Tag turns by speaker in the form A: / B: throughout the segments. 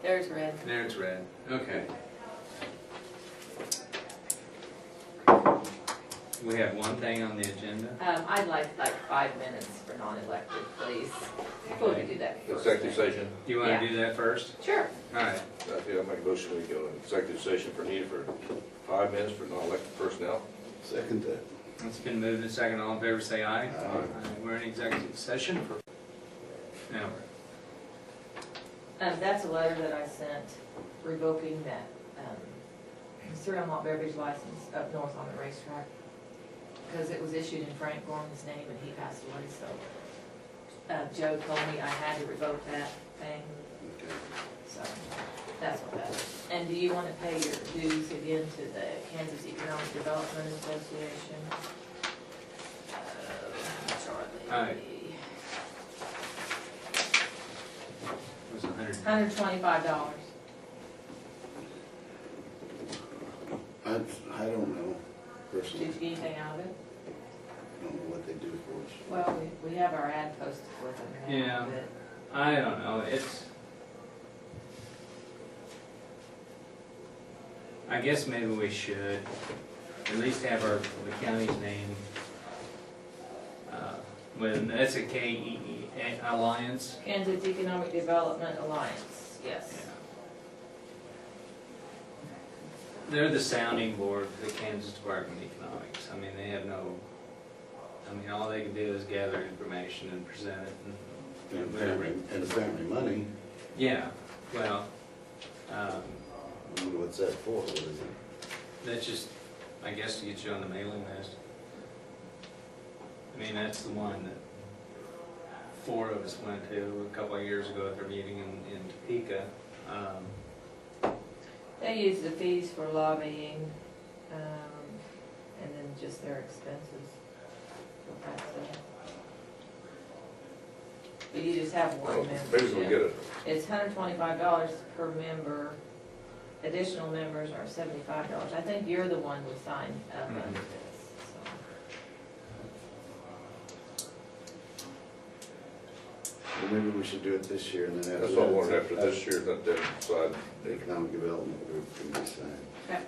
A: There's red.
B: There it's red. Okay. We have one thing on the agenda.
A: I'd like 5 minutes for non-elected, please. Before we do that first.
C: Executive session.
B: You want to do that first?
A: Sure.
B: All right.
C: I'll make a motion, we go to executive session needed for 5 minutes for non-elected personnel.
D: Second that.
B: It's been moved and second. All in favor say aye.
D: Aye.
B: We're in executive session for now.
A: That's a letter that I sent revoking that cereal malt beverage license up north on the racetrack. Because it was issued in Frank Gorman's name and he passed away, so Joe told me I had to revoke that thing.
D: Okay.
A: So that's what that is. And do you want to pay your dues again to the Kansas Economic Development Association? Charlie.
B: All right. It was
A: $125.
D: I don't know, personally.
A: Did you get anything out of it?
D: I don't know what they do for us.
A: Well, we have our ad posted with them now.
B: Yeah.
A: But
B: I don't know. I guess maybe we should at least have the county's name. When that's a KEE Alliance.
A: Kansas Economic Development Alliance, yes.
B: Yeah. They're the sounding board for the Kansas Department of Economics. I mean, they have no. I mean, all they can do is gather information and present it.
D: And apparently money.
B: Yeah. Well.
D: I wonder what's that for? What is it?
B: That's just, I guess, to get you on the mailing list. I mean, that's the one that 4 of us went to a couple of years ago at their meeting in Topeka.
A: They use the fees for lobbying, and then just their expenses. That's it. But you just have one
C: Maybe we get
A: membership.
C: it.
A: It's $125 per member. Additional members are $75. I think you're the one who signed up under this.
D: Well, maybe we should do it this year and then after
C: That's what I
D: that,
C: wanted after this year, let them decide.
D: the economic development group can decide.
A: Okay.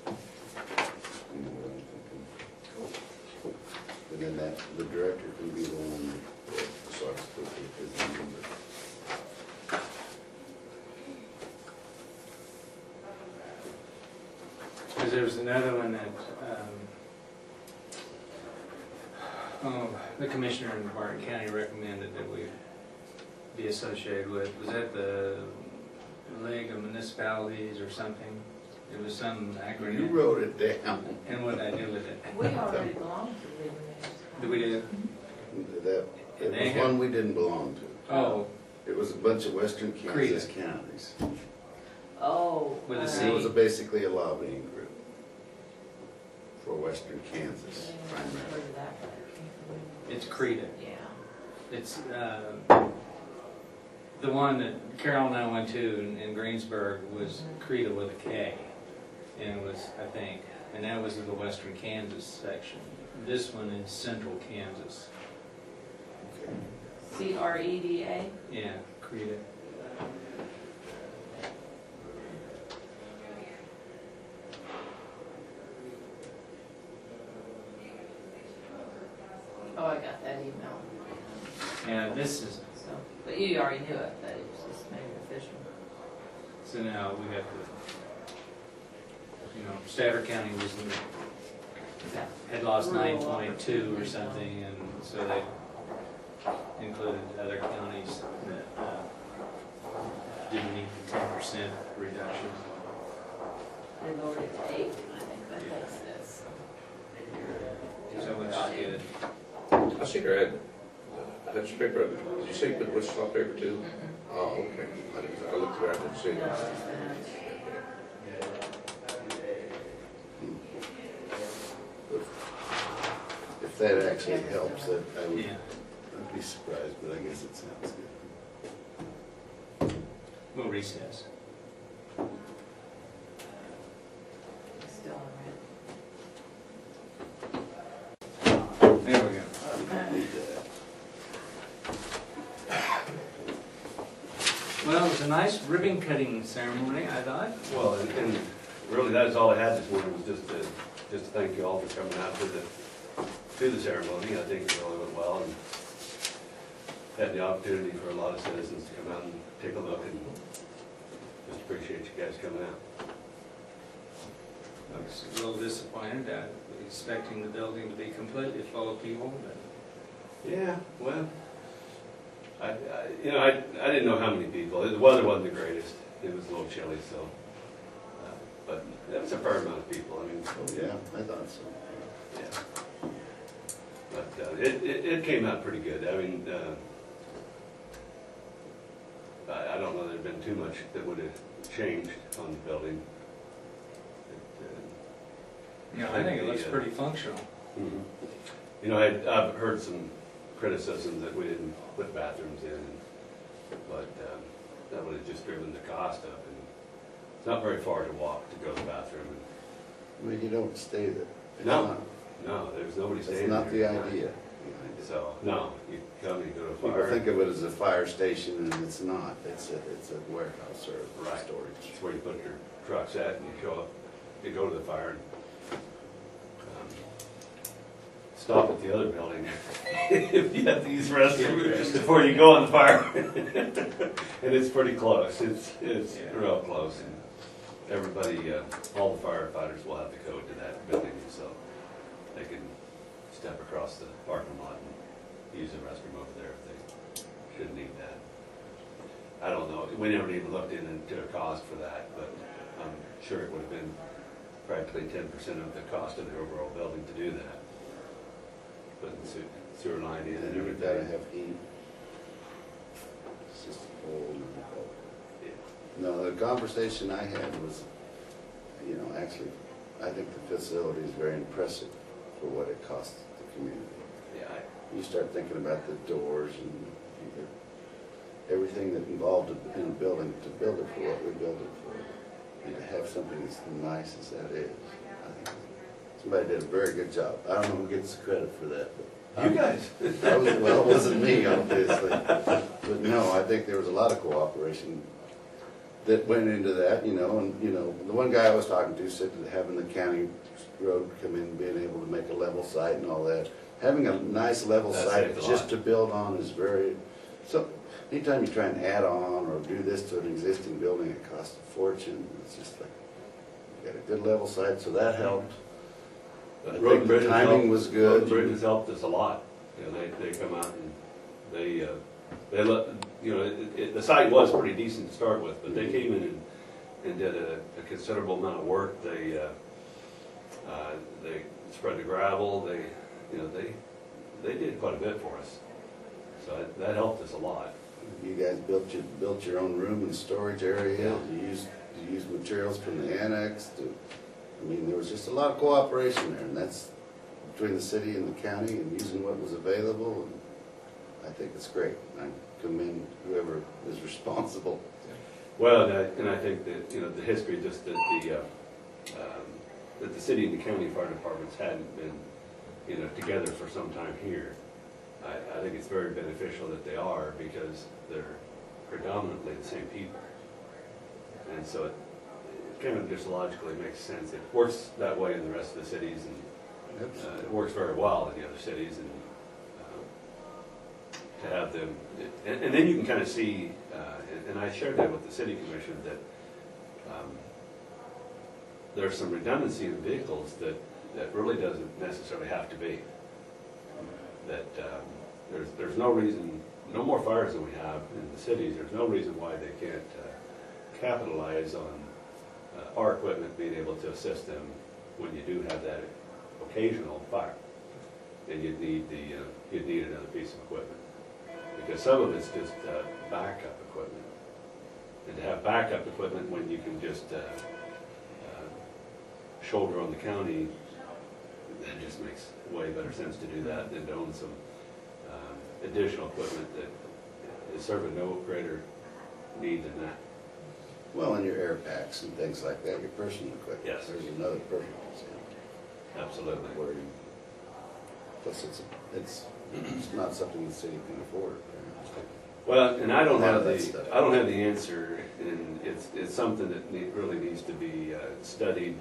D: You know what I'm thinking. And then the director can be the one that decides to put his number.
B: Because there was another one that the commissioner in Barton County recommended that we be associated with. Was that the League of Municipalities or something? It was some acronym.
D: You wrote it down.
B: And what did I do with it?
A: We already belong to the
B: Did we do?
D: It was one we didn't belong to.
B: Oh,
D: It was a bunch of western Kansas
B: Creta.
D: counties.
A: Oh.
B: With a
A: all
B: C.
D: It
A: right.
D: was basically a lobbying group for western Kansas,
A: Yeah, I've
D: primarily.
A: heard of that, but I can't remember.
B: it's Creta.
A: Yeah.
B: It's the one that Carol and I went to in Greensburg was Creta with a K. And it was, I think, and that was in the western Kansas section. This one is central Kansas.
D: Okay.
A: CREDA?
B: Yeah, Creta.
A: Oh, I got that email.
B: Yeah, this is,
A: So, but you already knew it, but it was just made it official.
B: so now we have to, Stafford County was, had lost 9.2 or something, and so they included other counties that didn't meet the 10% reduction.
A: They lowered it to 8, I think that makes sense.
B: So it's good.
C: I see your ad, that's your paper, did you say you put Wichita paper too? Oh, okay. I looked at it, I didn't see
A: No,
C: it.
A: it's just that.
D: If that actually helps, that I'd
B: Yeah,
D: be surprised, but I guess it sounds good.
B: we'll recess.
A: It's still on
B: There we go.
A: red.
D: Need that.
B: Well, it was a nice ribbon cutting ceremony, I thought.
E: Well, and really that's all I had this morning was just to thank you all for coming out to the ceremony. I think it really went well and had the opportunity for a lot of citizens to come out and take a look, and just appreciate you guys coming out.
B: I was a little disappointed, expecting the building to be completely full of people, but
E: Yeah, well, I didn't know how many people. The weather wasn't the greatest. It was a little chilly, so, but there was a fair amount of people. I mean,
D: Oh, yeah, I thought so.
E: yeah. But it came out pretty good. I mean, I don't know there'd been too much that would have changed on the building.
B: I think it looks pretty functional.
E: Mhm. You know, I've heard some criticism that we didn't put bathrooms in, but that would have just driven the cost up, and it's not very far to walk to go to the bathroom.
D: I mean, you don't stay there. It's
E: No.
D: not-
E: No, there's nobody
D: That's
E: staying there.
D: not the idea behind it.
E: So, no, you come, you go to a
D: People
E: fire.
D: think of it as a fire station, and it's not. It's a warehouse or
E: Right.
D: storage.
E: It's where you put your trucks at, and you show up, you go to the fire, and stop at the other building if you have to use the restroom before you go on the fire. And it's pretty close, it's
B: Yeah.
E: real close. And everybody, all the firefighters will have the code to that building, so they can step across the parking lot and use the restroom over there if they should need that. I don't know, we never even looked into a cost for that, but I'm sure it would have been practically 10% of the cost of the overall building to do that. Putting the sewer line in and
D: And you've gotta
E: everything.
D: have heat. It's just a whole nother
E: Yeah.
D: No, the conversation I had was, actually, I think the facility is very impressive for what it costs the community.
E: Yeah,
D: You start thinking about the doors and everything that involved in a building, to build it for what we built it for, and to have something as nice as that is. I think somebody did a very good job. I don't know who gets the credit for that, but.
E: you guys.
D: Well, it wasn't me, obviously. But no, I think there was a lot of cooperation that went into that, and, the one guy I was talking to said that having the county road come in, being able to make a level site and all that, having a nice level
E: That
D: site
E: saved a
D: just
E: lot.
D: to build on is so, anytime you try and add on or do this to an existing building, it costs a fortune. It's just like, you got a good level site, so that helped. I
E: Road
D: think
E: and
D: the
E: Bridge has
D: timing
E: helped-
D: was
E: Road
D: good.
E: and Bridge has helped us a lot. They come out and they let, the site was pretty decent to start with, but they came in and did a considerable amount of work. They spread the gravel, they did quite a bit for us. So that helped us a lot.
D: You guys built your own room and storage area. You used materials from the annex there was just a lot of cooperation there, and that's between the city and the county and using what was available. And I think it's great. I commend whoever is responsible.
E: Well, and I think that, the history just that the city and the county fire departments hadn't been, together for some time here. I think it's very beneficial that they are, because they're predominantly the same people. And so it kind of just logically makes sense. It works that way in the rest of the cities, and it works very well in the other cities, and to have them, and then you can kind of see, and I shared that with the city commission, that there's some redundancy in vehicles that really doesn't necessarily have to be. That there's no reason, no more fires than we have in the cities, there's no reason why they can't capitalize on our equipment being able to assist them when you do have that occasional fire. And you'd need another piece of equipment. Because some of it's just backup equipment. And to have backup equipment when you can just shoulder on the county, that just makes way better sense to do that than to own some additional equipment that is serving no greater need than that.
D: Well, and your air packs and things like that, your personal equipment.
E: Yes.
D: There's another personal
E: Absolutely.
D: where plus it's not something the city can afford.
E: Well, and I don't
D: A lot
E: have
D: of that stuff.
E: I don't have the answer, and it's something that really needs to be studied.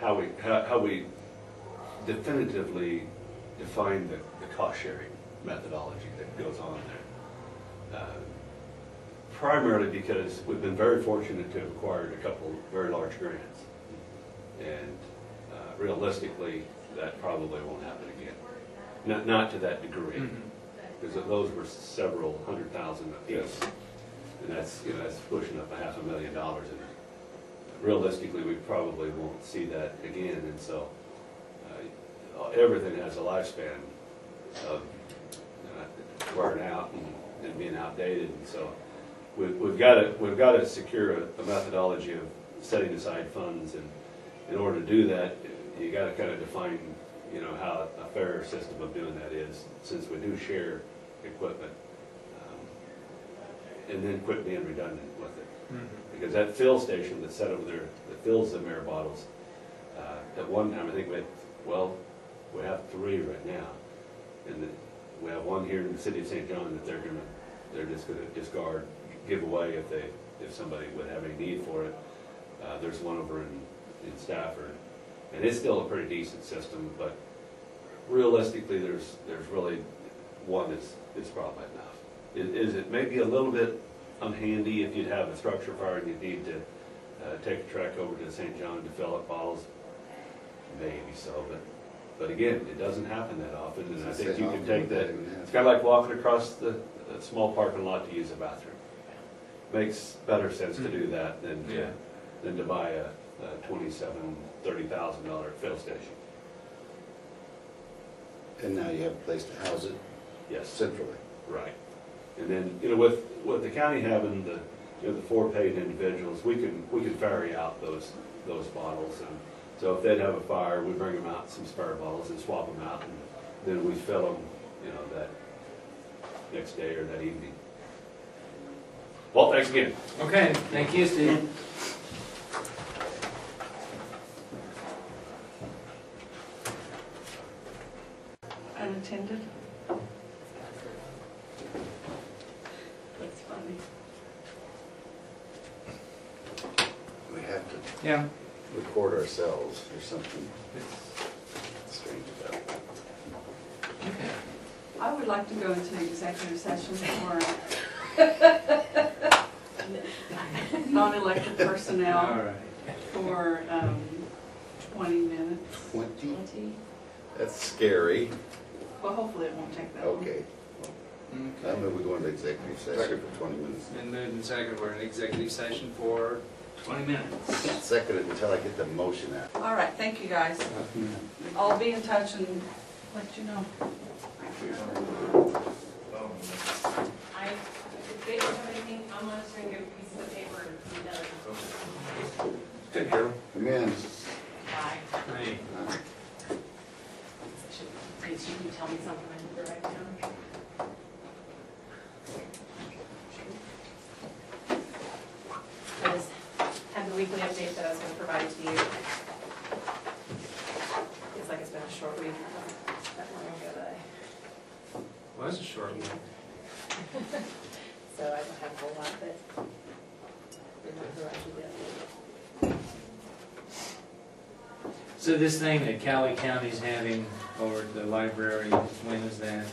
E: How we definitively define the cost sharing methodology that goes on there. Primarily because we've been very fortunate to have acquired a couple very large grants, and realistically, that probably won't happen again. Not to that degree, because those were several $100,000 apiece, and that's pushing up $500,000, and realistically, we probably won't see that again. And so everything has a lifespan of wearing out and being outdated, and so we've got to secure a methodology of setting aside funds, and in order to do that, you got to kind of define how a fair system of doing that is, since we do share equipment, and then quit being redundant with it. Because that fill station that's set over there that fills the air bottles, at one time I think we have 3 right now, and we have one here in the city of St. John that they're just gonna discard, give away if somebody would have any need for it. There's one over in Stafford, and it's still a pretty decent system, but realistically, there's really one that's probably enough. Is it maybe a little bit unhandy if you'd have a structure fire and you'd need to take a truck over to St. John to fill up bottles? Maybe so, but again, it doesn't happen that often, and I think you can take that. It's kind of like walking across the small parking lot to use a bathroom. Makes better sense to do that than to buy a $27,000-$30,000 fill station.
D: And now you have a place to house it
E: Yes,
D: centrally.
E: right. And then with the county having the 4 paid individuals, we can ferry out those bottles, and so if they'd have a fire, we bring them out some spare bottles and swap them out, and then we fill them that next day or that evening. Well, thanks again.
B: Okay, thank you, Steve.
F: Unattended? That's funny.
D: We have to
B: Yeah.
D: record ourselves. There's something strange about it.
F: I would like to go into executive session for non-elected
B: All
F: personnel
B: right.
F: for 20 minutes.
D: 20? That's scary.
F: Well, hopefully it won't take that long.
D: Okay. I move we go into executive session for 20 minutes.
B: Been moved and seconded, we're in executive session for 20 minutes.
D: Second it until I get the motion out.
F: All right, thank you guys. I'll be in touch and let you know.
G: If they don't have anything, I'm gonna just bring you pieces of paper and some notes.
C: Take care.
D: Come in.
G: Bye.
B: Hey.
G: Did you tell me something I need to write down? I just had the weekly update that I was gonna provide to you. Feels like it's been a short week. That long ago that
B: Was a short one.
G: so I don't have a whole lot, but did not provide you the update.
B: So this thing that Cowley County's having over at the library, when is that?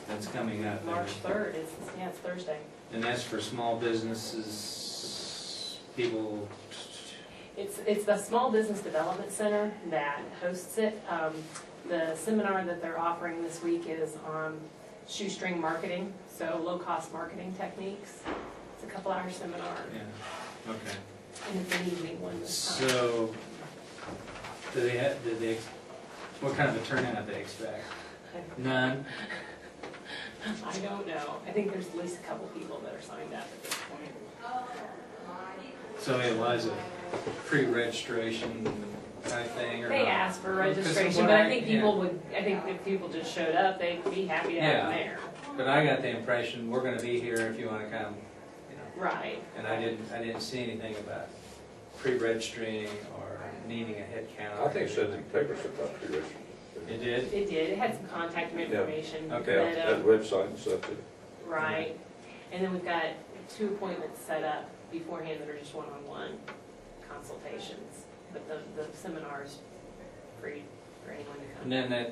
B: That's coming up.
G: March 3rd, it's Thursday.
B: And that's for small businesses, people,
G: It's the Small Business Development Center that hosts it. The seminar that they're offering this week is on shoestring marketing, so low-cost marketing techniques. It's a couple-hour seminar,
B: yeah, okay.
G: and it's an evening one this time.
B: So, what kind of a turnout do they expect? None?
G: I don't know. I think there's at least a couple people that are signed up at this point.
B: So it was a pre-registration type thing, or
G: They
B: not?
G: asked for
B: Because
G: registration,
B: what
G: but I think
B: yeah.
G: people would, I think if people just showed up, they'd be happy to have them there.
B: But I got the impression, we're gonna be here if you wanna come, you know.
G: Right.
B: And I didn't see anything about pre-registering or needing a head count.
C: I think it said in the paper something about pre-registration.
B: It did?
G: It did, it had some contact information.
B: Okay.
G: but,
C: That website and stuff too.
G: Right, and then we've got 2 appointments set up beforehand that are just one-on-one consultations, but the seminar's free for anyone to come.
B: And then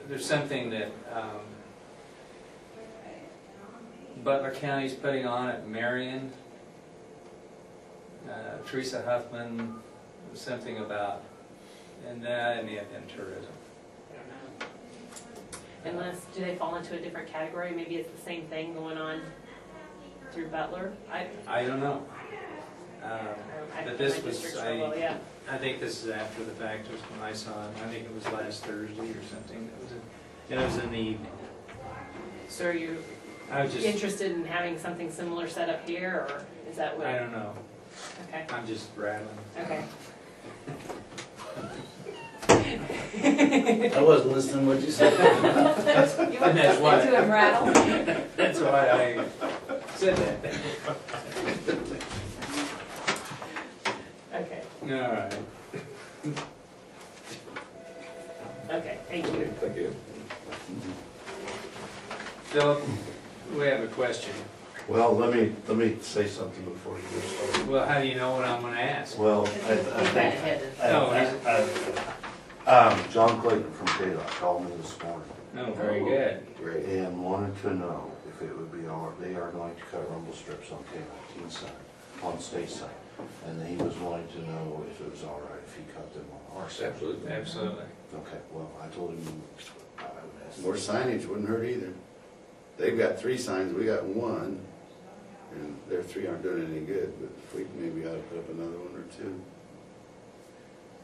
B: there's something that Butler County's putting on at Marion. Teresa Huffman, something about, and that, and tourism.
G: I don't know. Unless, do they fall into a different category? Maybe it's the same thing going on through Butler?
B: I don't know.
G: I
B: But
G: think
B: this
G: my
B: was,
G: district's real well, yeah.
B: I think this is after the fact, was when I saw it. I think it was last Thursday or something. It was in the evening.
G: So are you
B: I was just,
G: interested in having something similar set up here, or is that what?
B: I don't know.
G: Okay,
B: I'm just rattling.
G: okay.
D: I wasn't listening to what you said.
A: You want
B: That's
A: to
B: why.
A: listen to him rattle?
B: That's why I said that.
G: Okay,
B: All right.
G: okay, thank you.
C: Thank you.
B: Philip, we have a question.
H: Well, let me say something before you get started.
B: Well, how do you know what I'm gonna ask?
H: Well, I
A: He's got
H: think,
A: ahead of-
H: John Clayton from KDOT called me this morning
B: No, very good.
D: Great.
H: and wanted to know if it would be all right. They are going to cut rumble strips on K-19 side, on state side. And he was wanting to know if it was all right if he cut them on our side.
C: Absolutely.
B: Absolutely.
H: Okay, well, I told him I would ask.
D: More signage wouldn't hurt either. They've got 3 signs, we got 1, and their 3 aren't doing any good, but if we maybe ought to put up another 1 or 2.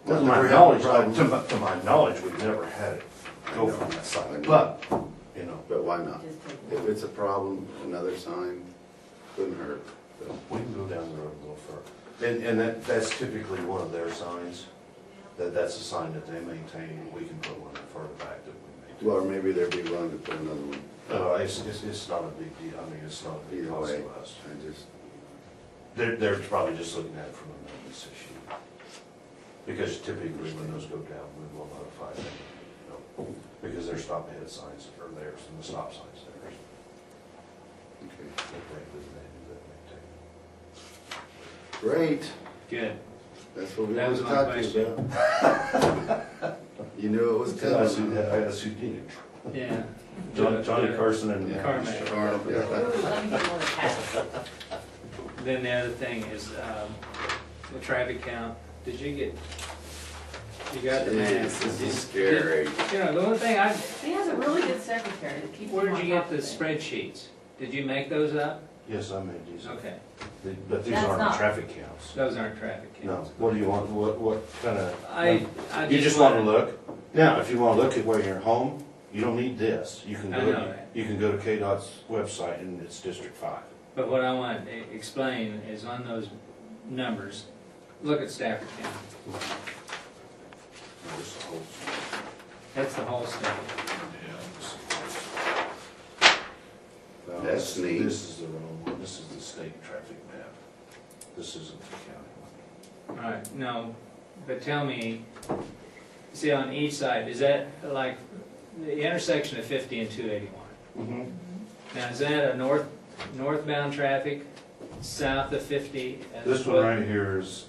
H: To my
D: We're having
H: knowledge,
D: problems.
H: to my knowledge, we've never had it go from that side, but, you know,
D: But why not?
A: Just take
D: If it's a problem, another sign couldn't hurt. But
H: we can go down the road a little further. And that's typically one of their signs, that's a sign that they maintain, we can put one further back that we maintain.
D: Well, or maybe they'd be willing to put another one.
H: It's not a big deal, I mean, it's not a big
D: Either
H: cost
D: way,
H: to us.
D: I just,
H: They're probably just looking at it from a maintenance issue. Because typically when those go down, we will notify them, you know, because their stop ahead signs are theirs and the stop signs theirs.
D: okay.
H: But they do that maintain.
D: Great,
B: Good.
D: that's what we
B: That
D: wanted
B: was
D: to
B: my
D: talk to you about. You knew it was
H: That's
D: coming.
H: who did it.
B: Yeah.
H: Johnny Carson and.
D: Yeah.
B: Carmack.
D: Carl,
A: Ooh,
D: yeah.
A: let me get one of Pat's.
B: Then the other thing is, the traffic count. Did you get, you got the map?
D: Jeez, this is scary.
B: You know, the only thing
A: He has a really good secretary that keeps him
B: where
A: on
B: did you get
A: top
B: the
A: of things.
B: spreadsheets? Did you make those up?
H: Yes, I made these.
B: Okay,
H: But these
A: That's
H: aren't
A: not-
H: traffic counts.
B: those aren't traffic
H: No,
B: counts.
H: what do you want, what kind of?
B: I
H: You just want to look? Now, if you want to look at where you're home, you don't need this. You can
B: I know
H: go,
B: that.
H: you can go to KDOT's website and it's District 5.
B: But what I want to explain is on those numbers, look at Stafford County.
H: There's the whole-
B: That's the whole state.
H: No,
D: That's
H: this-
D: neat.
H: This is the wrong one. This is the state traffic map. This isn't the county one.
B: All right, no, but tell me, see on each side, is that like the intersection of 50 and 281? Now, is that a northbound traffic, south of 50? as
H: This one
B: well?
H: right here is,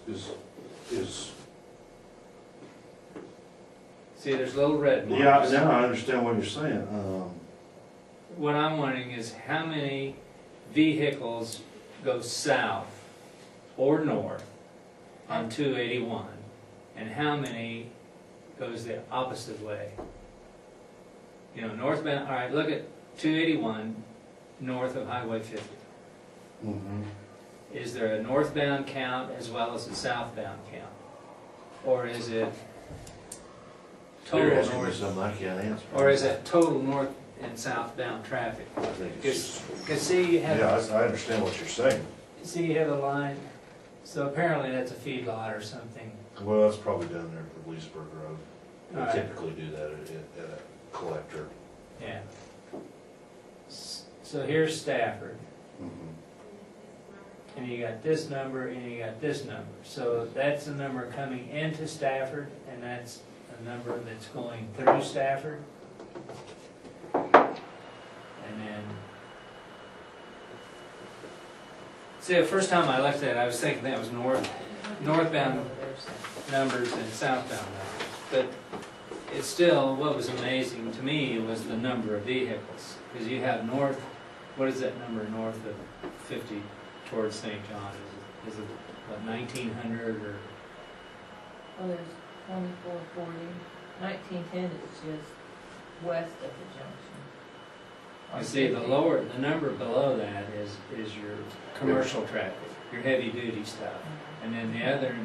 B: See, there's little red marks.
H: yeah, now I understand what you're saying.
B: What I'm wondering is how many vehicles go south or north on 281, and how many goes the opposite way? You know, northbound, all right, look at 281 north of Highway 50. Is there a northbound count as well as a southbound count? Or is it
H: You're
B: total
H: asking me
B: north,
H: something I can't answer.
B: or is it total north and southbound traffic?
H: I think it's just,
B: Because see, you have,
H: yeah, I understand what you're saying.
B: see, you have a line, so apparently that's a feedlot or something.
H: Well, that's probably down there at Leesburg Road. We
B: All right.
H: typically do that at a collector.
B: Yeah. So here's Stafford, and you got this number, and you got this number. So that's a number coming into Stafford, and that's a number that's going through Stafford. And then, see, the first time I looked at it, I was thinking that was northbound numbers and southbound numbers. But it's still, what was amazing to me was the number of vehicles. Because you have north, what is that number north of 50 towards St. John? Is it what, 1900 or?
A: Well, there's 2440. 1910 is just west of the junction.
B: You see, the number below that is your commercial traffic, your heavy duty stuff. And then the other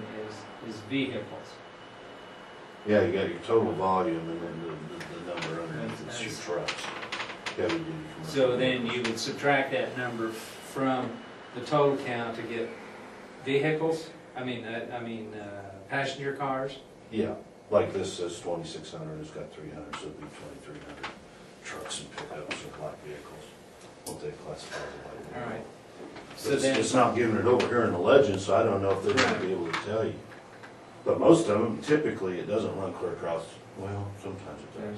B: is vehicles.
H: Yeah, you got your total volume and then the number underneath is your trucks. Heavy duty commercial.
B: So then you would subtract that number from the total count to get vehicles, passenger cars.
H: Yeah, like this says 2,600, it's got 300, so it'd be 2,300 trucks and pickups or light vehicles, what they classify as light vehicles.
B: All right.
H: But
B: So then,
H: it's not giving it over here in the legend, so I don't know if they're gonna be able to tell you. But most of them, typically, it doesn't run clear across, well, sometimes it does.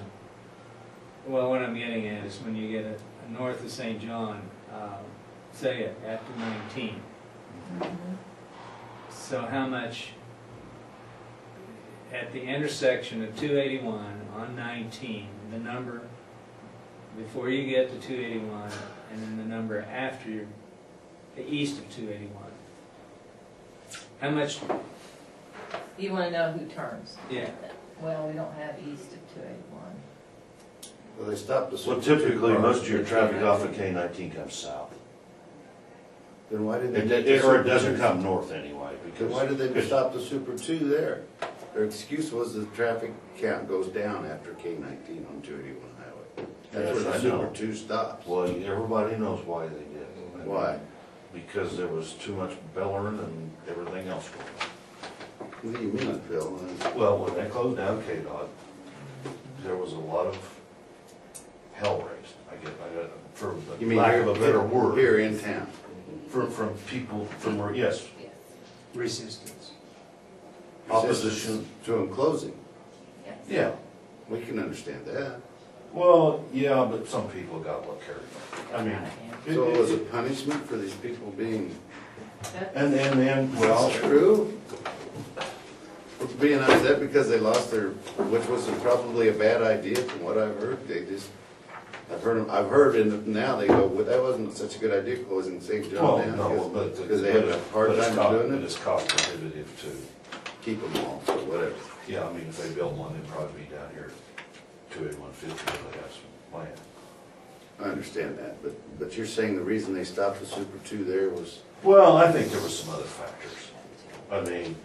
B: well, what I'm getting at is when you get a north of St. John, say it after 19. So how much at the intersection of 281 on 19, the number before you get to 281, and then the number after the east of 281? How much?
A: You want to know who turns?
B: Yeah.
A: Well, we don't have east of 281.
D: Well, they stopped the.
H: Well,
D: Super
H: typically,
D: Two
H: most
D: cars.
H: of your traffic off of K-19 comes south.
D: Then why did they? take the
H: Or it
D: Super
H: doesn't
D: Two?
H: come north anyway,
D: Then
H: because.
D: why did they stop the Super 2 there? Their excuse was the traffic count goes down after K-19 on 281 highway. That's
H: Yes,
D: where the
H: I know.
D: Super 2 stops.
H: Well, everybody knows why they did.
D: Why?
H: Because there was too much bellering and everything else going on.
D: What do you mean, Phil?
H: Well, when they closed down KDOT, there was a lot of hell raised, I get, for
D: You mean
H: lack
D: here-
H: of a better word.
D: Here in town.
H: From people, from where, yes,
A: Yes.
B: Resistance.
H: opposition,
D: To them closing.
A: Yes.
H: yeah.
D: We can understand that.
H: Well, yeah, but some people got a little carried away. I mean.
D: So it was a punishment for these people being.
H: And then, well,
D: True. Being upset because they lost their, which was probably a bad idea from what I've heard. They just, I've heard and now they go, well, that wasn't such a good idea closing St.
H: well,
D: John
H: no,
D: down
H: but.
D: because they had a hard
H: but it's
D: time
H: cost-
D: doing
H: But
D: it.
H: it's cost prohibitive to,
D: Keep them all, so whatever.
H: yeah, I mean, if they build one, they'd probably be down here 28150 if they have some land.
D: I understand that, but you're saying the reason they stopped the Super 2 there was,
H: Well, I think there was some other factors. I mean,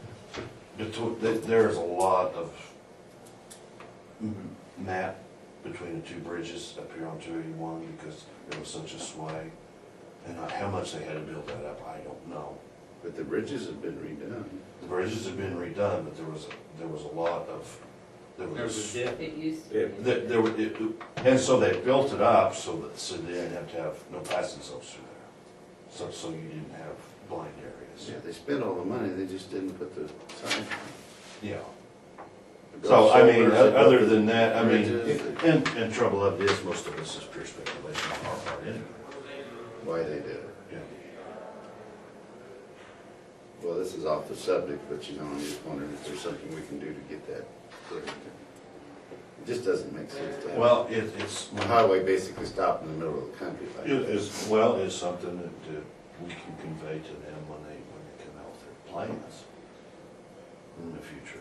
H: there's a lot of map between the two bridges up here on 281 because there was such a sway. And how much they had to build that up, I don't know.
D: but the bridges have been redone.
H: The bridges have been redone, but there was a lot of,
B: There was a dip.
A: It used to be.
H: there were, and so they built it up so they didn't have to have no passing zones through there. So you didn't have blind areas.
D: Yeah, they spent all the money, they just didn't put the sign.
H: Yeah.
D: The
H: So, I mean,
D: shoulders, they
H: other
D: built
H: than that, I mean,
D: bridges.
H: and trouble of this, most of this is pure speculation on our part anyway.
D: Why they did it.
H: Yeah.
D: Well, this is off the subject, but you know, I'm just wondering if there's something we can do to get that cleared. It just doesn't make sense to have
H: Well, it's,
D: a highway basically stopped in the middle of the country like
H: it
D: that.
H: is, well, it's something that we can convey to them when they come out with their plans in the future.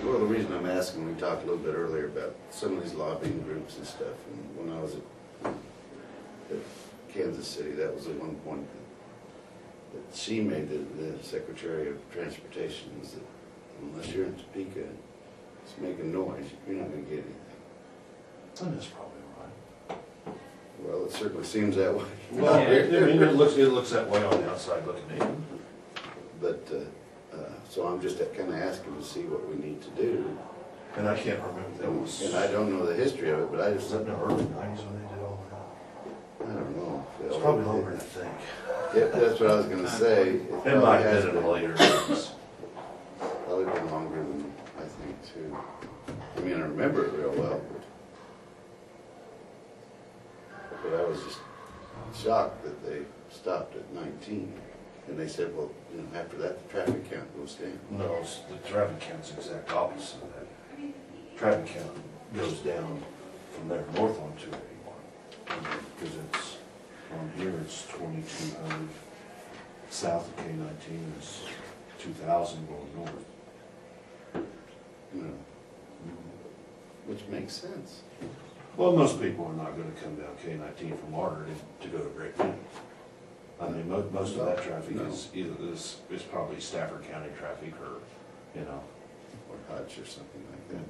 D: Well, the reason I'm asking, we talked a little bit earlier about some of these lobbying groups and stuff, and when I was at Kansas City, that was the one point that she made, the Secretary of Transportation, is that unless you're in Topeka, it's making noise, you're not gonna get anything.
H: And that's probably right.
D: Well, it certainly seems that way.
H: Well, I mean, it looks that way on the outside looking in.
D: But, so I'm just kinda asking to see what we need to do.
H: And I can't remember, that was,
D: And I don't know the history of it, but I
H: was
D: just,
H: that in the early 90s when they did all that?
D: I don't know. Phil.
H: It's probably longer than I think.
D: Yeah, that's what I was gonna say.
H: It might have been in the later 80s.
D: Probably been longer than I think too. mean, I remember it real well. But I was just shocked that they stopped at 19. And they said, well, you know, after that, the traffic count goes down.
H: No, the traffic count's the exact opposite of that. Traffic count goes down from there north on 281. Because it's, on here it's 2,200. South of K-19 is 2,000 going north.
D: You know, which makes sense.
H: Well, most people are not gonna come down K-19 from Water to go to Great Bend. I mean, most of that traffic is either is probably Stafford County traffic or, you know.
D: Or Hutch or something like that.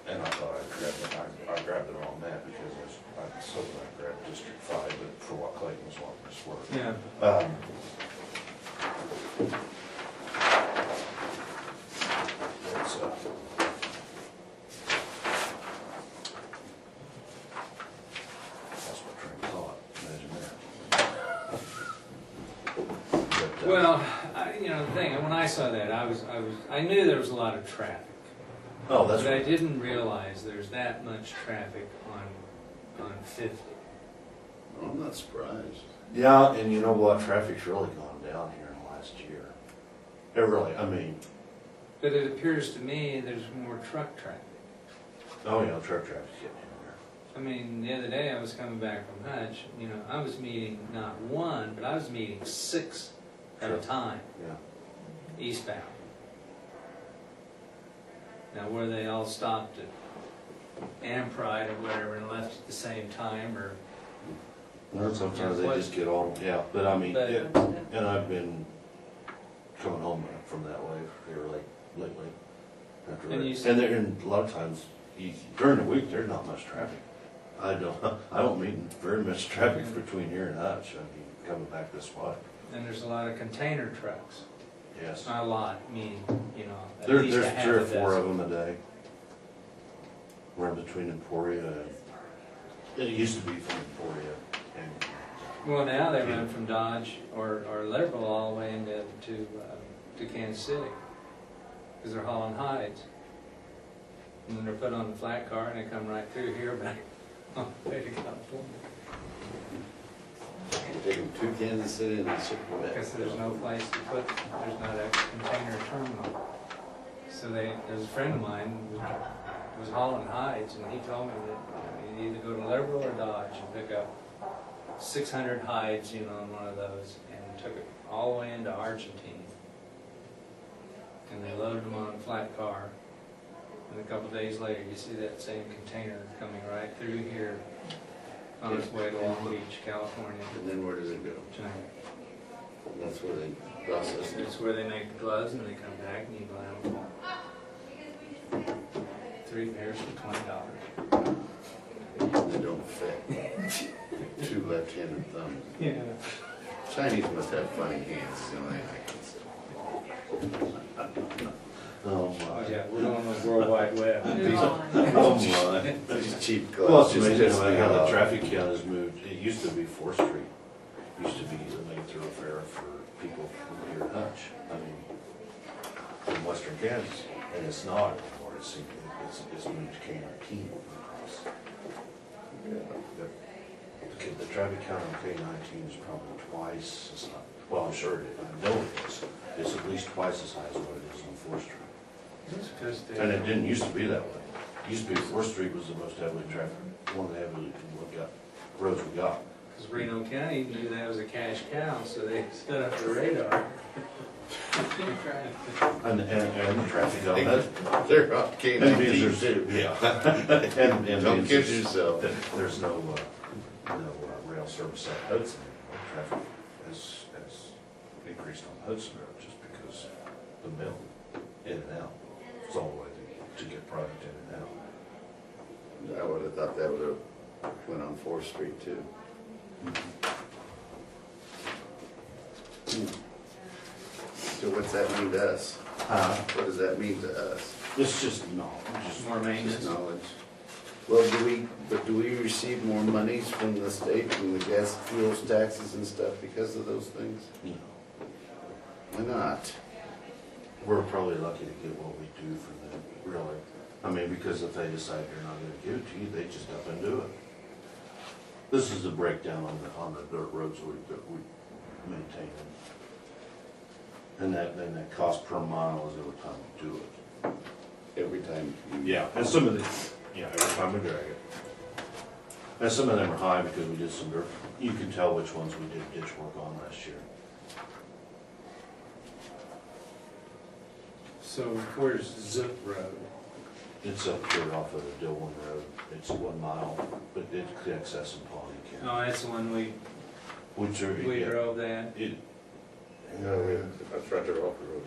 H: And I thought I grabbed the wrong map because I was hoping I grabbed District 5, but for what Clayton was wanting us for.
B: Yeah.
H: It's, that's what train of thought, imagine that. But,
B: Well, you know, the thing, when I saw that, I knew there was a lot of traffic.
H: oh, that's
B: But I
H: right.
B: didn't realize there's that much traffic on 50.
D: Well, I'm not surprised.
H: Yeah, and you know what, traffic's really gone down here in the last year. It really, I mean,
B: But it appears to me there's more truck traffic.
H: oh yeah, truck traffic's getting in there.
B: I mean, the other day I was coming back from Hutch, you know, I was meeting not one, but I was meeting 6 at a
H: Sure.
B: time,
H: Yeah.
B: eastbound. Now, were they all stopped at Ampride or whatever and left at the same time, or?
H: Well, sometimes they
B: What-
H: just get on, yeah, but I mean,
B: But-
H: and I've been coming home from that way here lately. After
B: And
H: that.
B: you said-
H: And a lot of times, during the week, there's not much traffic. I don't meet very much traffic between here and Hutch, I mean, coming back this way,
B: And there's a lot of container trucks.
H: yes.
B: Not a lot, meaning, you know, at
H: There's
B: least a half
H: 3 or
B: a
H: 4
B: dozen.
H: of them a day. Run between Emporia and, it used to be from Emporia and,
B: Well, now they run from Dodge or Liberal all the way into to Kansas City, because they're hauling hides. And then they're put on the flat car and they come right through here back on the way to California.
D: Take them to Kansas City and then ship them back.
B: Because there's no place to put, there's not a container terminal. So there's a friend of mine who was hauling hides, and he told me that you either go to Liberal or Dodge and pick up 600 hides, you know, on one of those, and took it all the way into Argentine. And they loaded them on a flat car. And a couple of days later, you see that same container coming right through here on its way to Long Beach, California.
D: And then where does it go?
B: China.
D: That's where they process it.
B: It's where they make the gloves, and they come back and you buy them. 3 pairs for $20.
D: They don't fit. 2 left-handed thumbs.
B: Yeah.
D: Chinese must have funny hands, is the only thing I can say.
H: oh
B: Oh,
H: my.
B: yeah, we're on the World Wide Web.
A: Move on.
H: Oh my.
D: These cheap
H: Well,
D: gloves.
H: it's
D: just
H: amazing how the
D: out.
H: traffic count has moved. It used to be 4th Street. It used to be the main thoroughfare for people from here at Hutch. I mean, in western Kansas, and it's not anymore. It's moved to K-19 across. The traffic count on K-19 is probably twice as high. Well, I'm sure it is. I know it is. It's at least twice as high as what it is on 4th Street.
B: It's because
H: And it didn't used to be that way. It used to be 4th Street was the most heavily trafficked, one of the heavily roads we got.
B: Reno County knew that was a cash cow, so they set up the radar.
H: And the traffic on that.
D: They're up
H: And being
D: K-19
H: there's,
D: too.
H: yeah. And
D: Don't
H: being
D: kid
H: there's-
D: yourself.
H: that there's no rail service at Hudson anymore. Traffic has increased on Hudson Road just because the mill, in and out. It's all the way to get product in and out.
D: I would have thought that would have went on 4th Street too. So what's that mean to us? What does that mean to us?
H: It's just knowledge.
B: Just more
D: Just
B: maintenance.
D: knowledge. Well, do we receive more monies from the state, from the gas, fuels, taxes and stuff because of those things?
H: You know,
D: Why not?
H: we're probably lucky to get what we do from them, really. I mean, because if they decide they're not gonna give it to you, they just up and do it. This is the breakdown on the dirt roads that we maintain. And that cost per mile is every time we do it.
D: Every time you.
H: Yeah, and some of the, every time we drag it. And some of them are high because we did some dirt, you can tell which ones we did ditch work on last year.
B: So where's Zip Road?
H: It's up here off of the Dillon Road, it's 1 mile, but it connects us in Pawnee County.
B: Oh, that's the one we drove that.
C: That's right there off the road.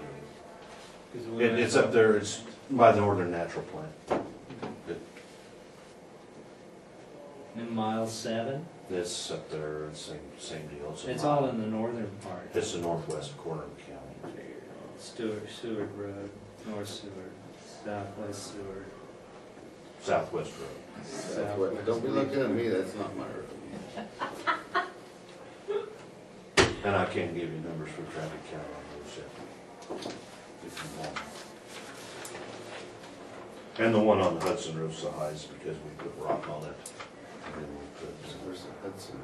B: 'Cause we
H: It's up there, it's by the Northern Natural Plant.
B: In mile 7?
H: It's up there, it's same deal. a
B: It's
H: mile.
B: all in the northern part.
H: It's the northwest corner of the county.
B: Seward Road, North Seward, Southwest Seward.
H: Southwest Road.
D: Southwest. Don't be looking at me, that's not my road.
H: And I can't give you numbers for traffic count on those yet, if you want. And the one on Hudson Road's the highest because we put rock on it. And then we
D: Where's the Hudson?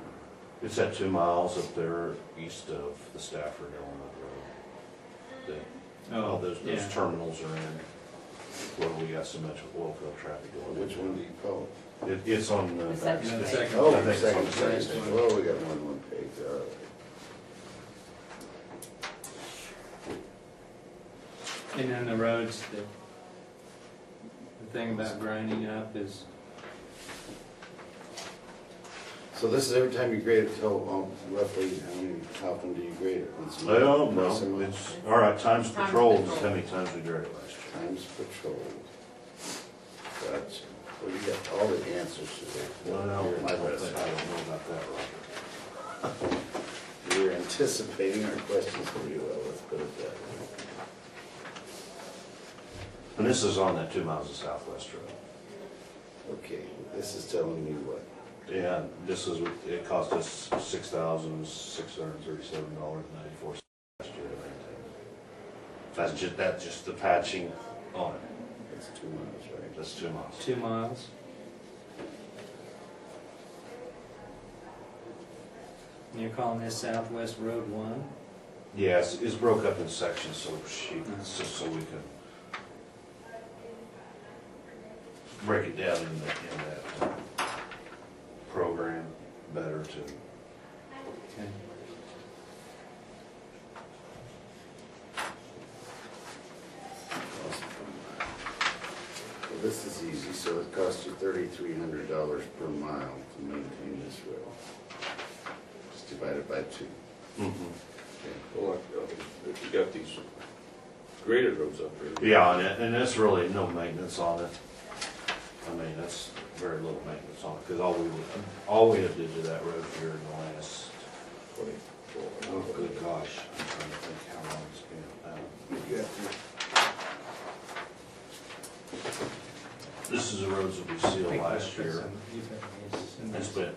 H: it's at 2 miles up there east of the Stafford Element Road. All those
B: yeah.
H: terminals are in where we got so much oil field traffic going.
D: Which one do you call it?
H: It's on the.
A: The second
B: The
A: page.
B: second.
D: Oh,
H: I think it's on the
D: second
H: second
D: page.
H: page.
D: Oh, we got one page, all right.
B: And then the roads, the thing about grinding up is,
D: So this is every time you grade it, so roughly, how often do you grade it? Once a month?
H: Well,
D: Once a
H: no,
D: month?
H: it's, all right, times
A: Times
H: patrolled is
A: patrolled.
H: how many times we drove it last year.
D: Times patrolled. Gotcha. Well, you got all the answers to that.
H: Well, I
D: Here in
H: don't
D: press.
H: know about that, Roger.
D: We're anticipating our questions pretty well, let's put it that way.
H: And this is on that 2 miles of Southwest Road.
D: Okay, this is telling me what?
H: Yeah, this is, it cost us $6,637.94 last year to maintain. That's just the patching on it.
D: It's 2 miles, right?
H: That's 2 miles.
B: 2 miles. And you're calling this Southwest Road 1?
H: Yeah, it's broke up in sections so just so we can break it down in that program better to.
B: Okay.
D: Well, this is easy, so it costs you $3,300 per mile to maintain this road. Just divide it by 2.
H: Mhm.
D: Okay.
C: Well, if you got these graded roads up there.
H: Yeah, and there's really no maintenance on it. I mean, that's very little maintenance on it, because all we have did to that road here in the last,
C: 24.
H: oh, good gosh, I'm trying to think how long it's been.
D: You got
H: This is the roads that we sealed last year. It's been,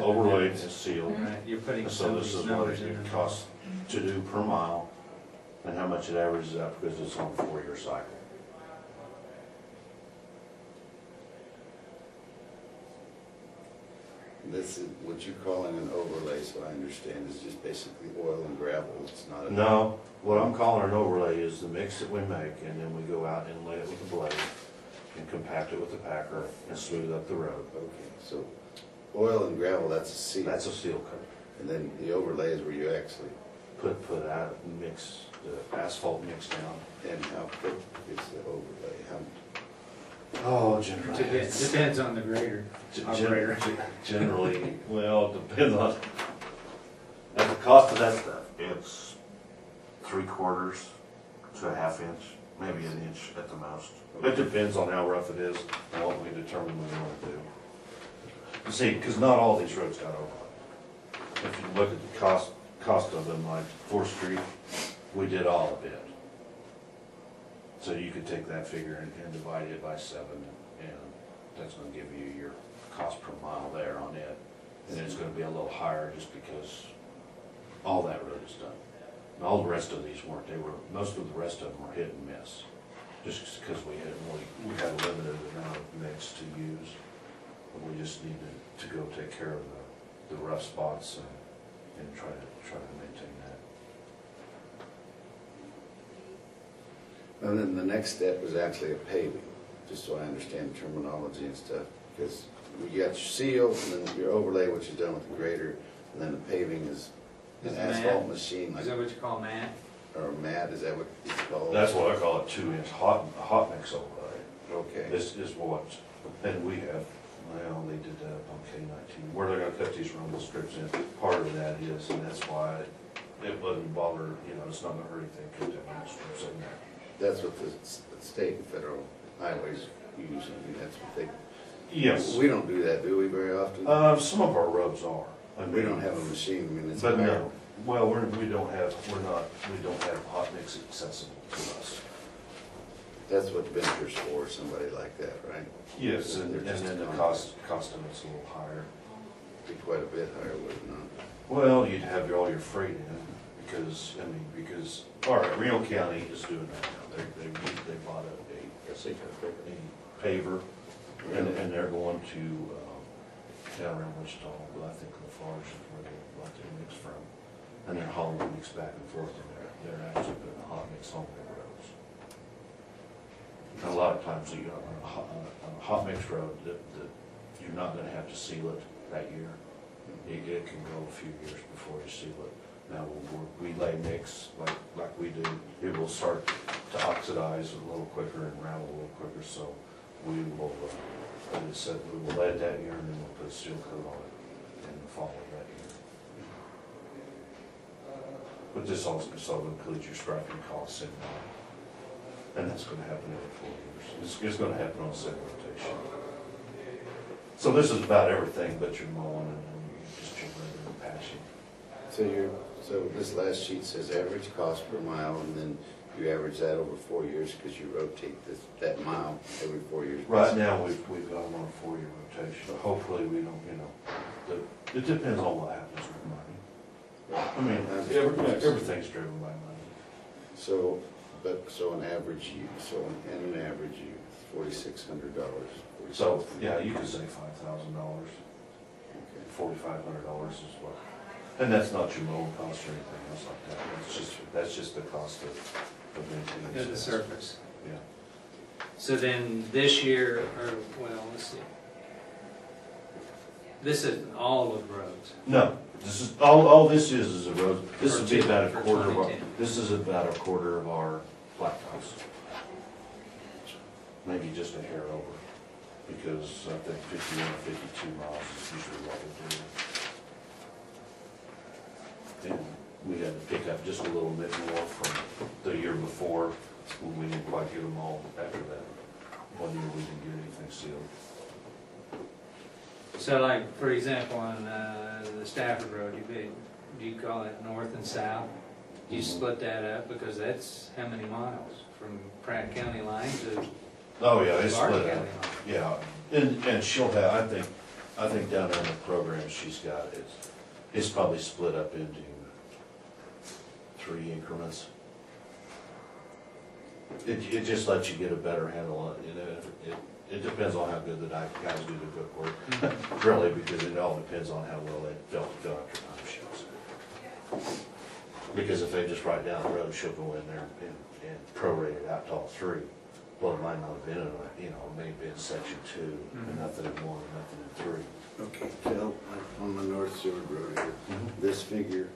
H: overlaid and sealed.
B: Right, you're putting
H: So
B: some of
H: this
B: these
H: is what
B: numbers in.
H: it costs to do per mile, and how much it averages out, because it's on a 4-year cycle.
D: This is, what you're calling an overlay, so I understand, is just basically oil and gravel, it's not a...
H: No, what I'm calling an overlay is the mix that we make, and then we go out and lay it with the blade, and compact it with the packer, and smooth up the road.
D: Okay, so oil and gravel, that's a seal.
H: That's a seal coat.
D: And then the overlay is where you actually,
H: Put out, mix, the asphalt mix down.
D: and how thick is the overlay? How,
H: Oh, generally.
B: Depends on the grader. Operator.
H: Generally, well, it depends on, at the cost of that stuff, it's 3/4 to a 1/2 inch, maybe an inch at the most. It depends on how rough it is and what we determine we want to do. You see, because not all these roads got overlay. If you look at the cost of them, like 4th Street, we did all of it. So you could take that figure and divide it by 7, and that's gonna give you your cost per mile there on it. And it's gonna be a little higher just because all that road is done. All the rest of these weren't, most of the rest of them were hit and miss. Just because we had a limited amount of mix to use. But we just needed to go take care of the rough spots and try to maintain that.
D: And then the next step is actually a paving, just so I understand terminology and stuff. Because you got your seal, and then your overlay, which is done with the grader, and then the paving is an
B: Is it
D: asphalt
B: mat?
D: machine, like,
B: Is that what you call mat?
D: or mat, is that what it's called?
H: That's what I call it, 2-inch hot mix overlay.
D: Okay.
H: This is what, and we have, well, they did that on K-19, where they're gonna cut these rumble strips in. Part of that is, and that's why it wouldn't bother, it's not gonna hurt anything, cut that rumble strips in there.
D: That's what the state and federal highways use, I mean, that's what they,
H: Yes.
D: we don't do that, do we, very often?
H: Some of our roads are. I
D: We
H: mean,
D: don't have a machine, I mean, it's.
H: But no, well, we don't have hot mix accessible to us.
D: That's what Venture's for, somebody like that, right?
H: Yes, and
D: They're just
H: then the
D: a
H: cost of it's a little higher.
D: Be quite a bit higher, would it not?
H: Well, you'd have all your freight in, because, all right, Reno County is doing that now. They bought a paver, and they're going to, down around Wichita, but I think Lafarge is where they bought their mix from. And they're hauling the mix back and forth, and they're actually putting a hot mix on their roads. And a lot of times, on a hot mix road, that you're not gonna have to seal it that year. It can go a few years before you seal it. Now, we lay mix like we do, it will start to oxidize a little quicker and ravel a little quicker, so we will, like I said, we will lay it that year, and then we'll put a seal coat on it in the fall of that year. But this also includes your striping costs, and that's gonna happen every 4 years. It's gonna happen on second rotation. So this is about everything but your mowing and just your regular patching.
D: So this last sheet says average cost per mile, and then you average that over 4 years, because you rotate that mile every 4 years.
H: Right now, we've got them on a 4-year rotation. Hopefully, we don't, it depends on what happens with money. I mean, everything's driven by money.
D: So an average year, an average year, $4,600.
H: So, yeah, you could say $5,000, $4,500 is what, and that's not your mowing cost or anything else like that. That's just the cost of maintaining.
B: The surface.
H: Yeah.
B: So then this year, let's see. This is all of roads.
H: No, this is, all this is a road. This would be about a
B: For
H: quarter of our,
B: 2010.
H: this is about a quarter of our blacktops. Maybe just a hair over, because I think 51 or 52 miles is usually what we do. And we had to pick up just a little bit more from the year before, when we didn't quite get them all after that. 1 year we didn't get anything sealed.
B: So like, for example, on the Stafford Road, do you call it north and south? You split that up, because that's how many miles from Pratt County line to
H: Oh, yeah, it's
B: Clark
H: split
B: County
H: up.
B: line?
H: Yeah, and she'll have, I think down there in the program she's got, it's probably split up into 3 increments. It just lets you get a better handle on it, it depends on how good the guys do the good work, really, because it all depends on how well they fill out your time sheets. Because if they just write down the road, she'll go in there and prorate it out to all 3. Well, it might not have been, it may have been section 2, and nothing in 1, and nothing in 3.
D: Okay, Phil, on the North Seward Road here, this figure,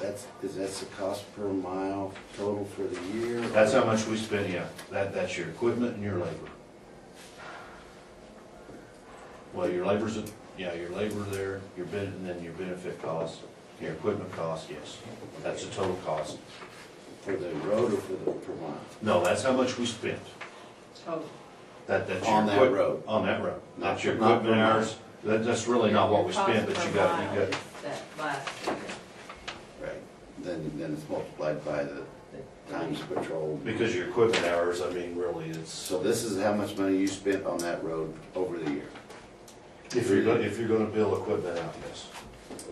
D: that's the cost per mile total for the year?
H: That's how much we spend, yeah. That's your equipment and your labor. Well, your labor's, your labor there, and then your benefit costs, your equipment costs, yes. That's the total cost.
D: For the road or for the per mile?
H: No, that's how much we spent.
F: Total.
H: That's your
D: On that road?
H: On that road.
D: Not
H: That's your
D: not per
H: equipment
D: mile.
H: hours. That's really not what we spent, but
A: Cost
H: you
A: per
H: got,
A: mile is that last figure.
D: Right, then it's multiplied by the times patrolled.
H: because your equipment hours, really, it's,
D: So this is how much money you spent on that road over the year?
H: if you're gonna bill equipment out, yes.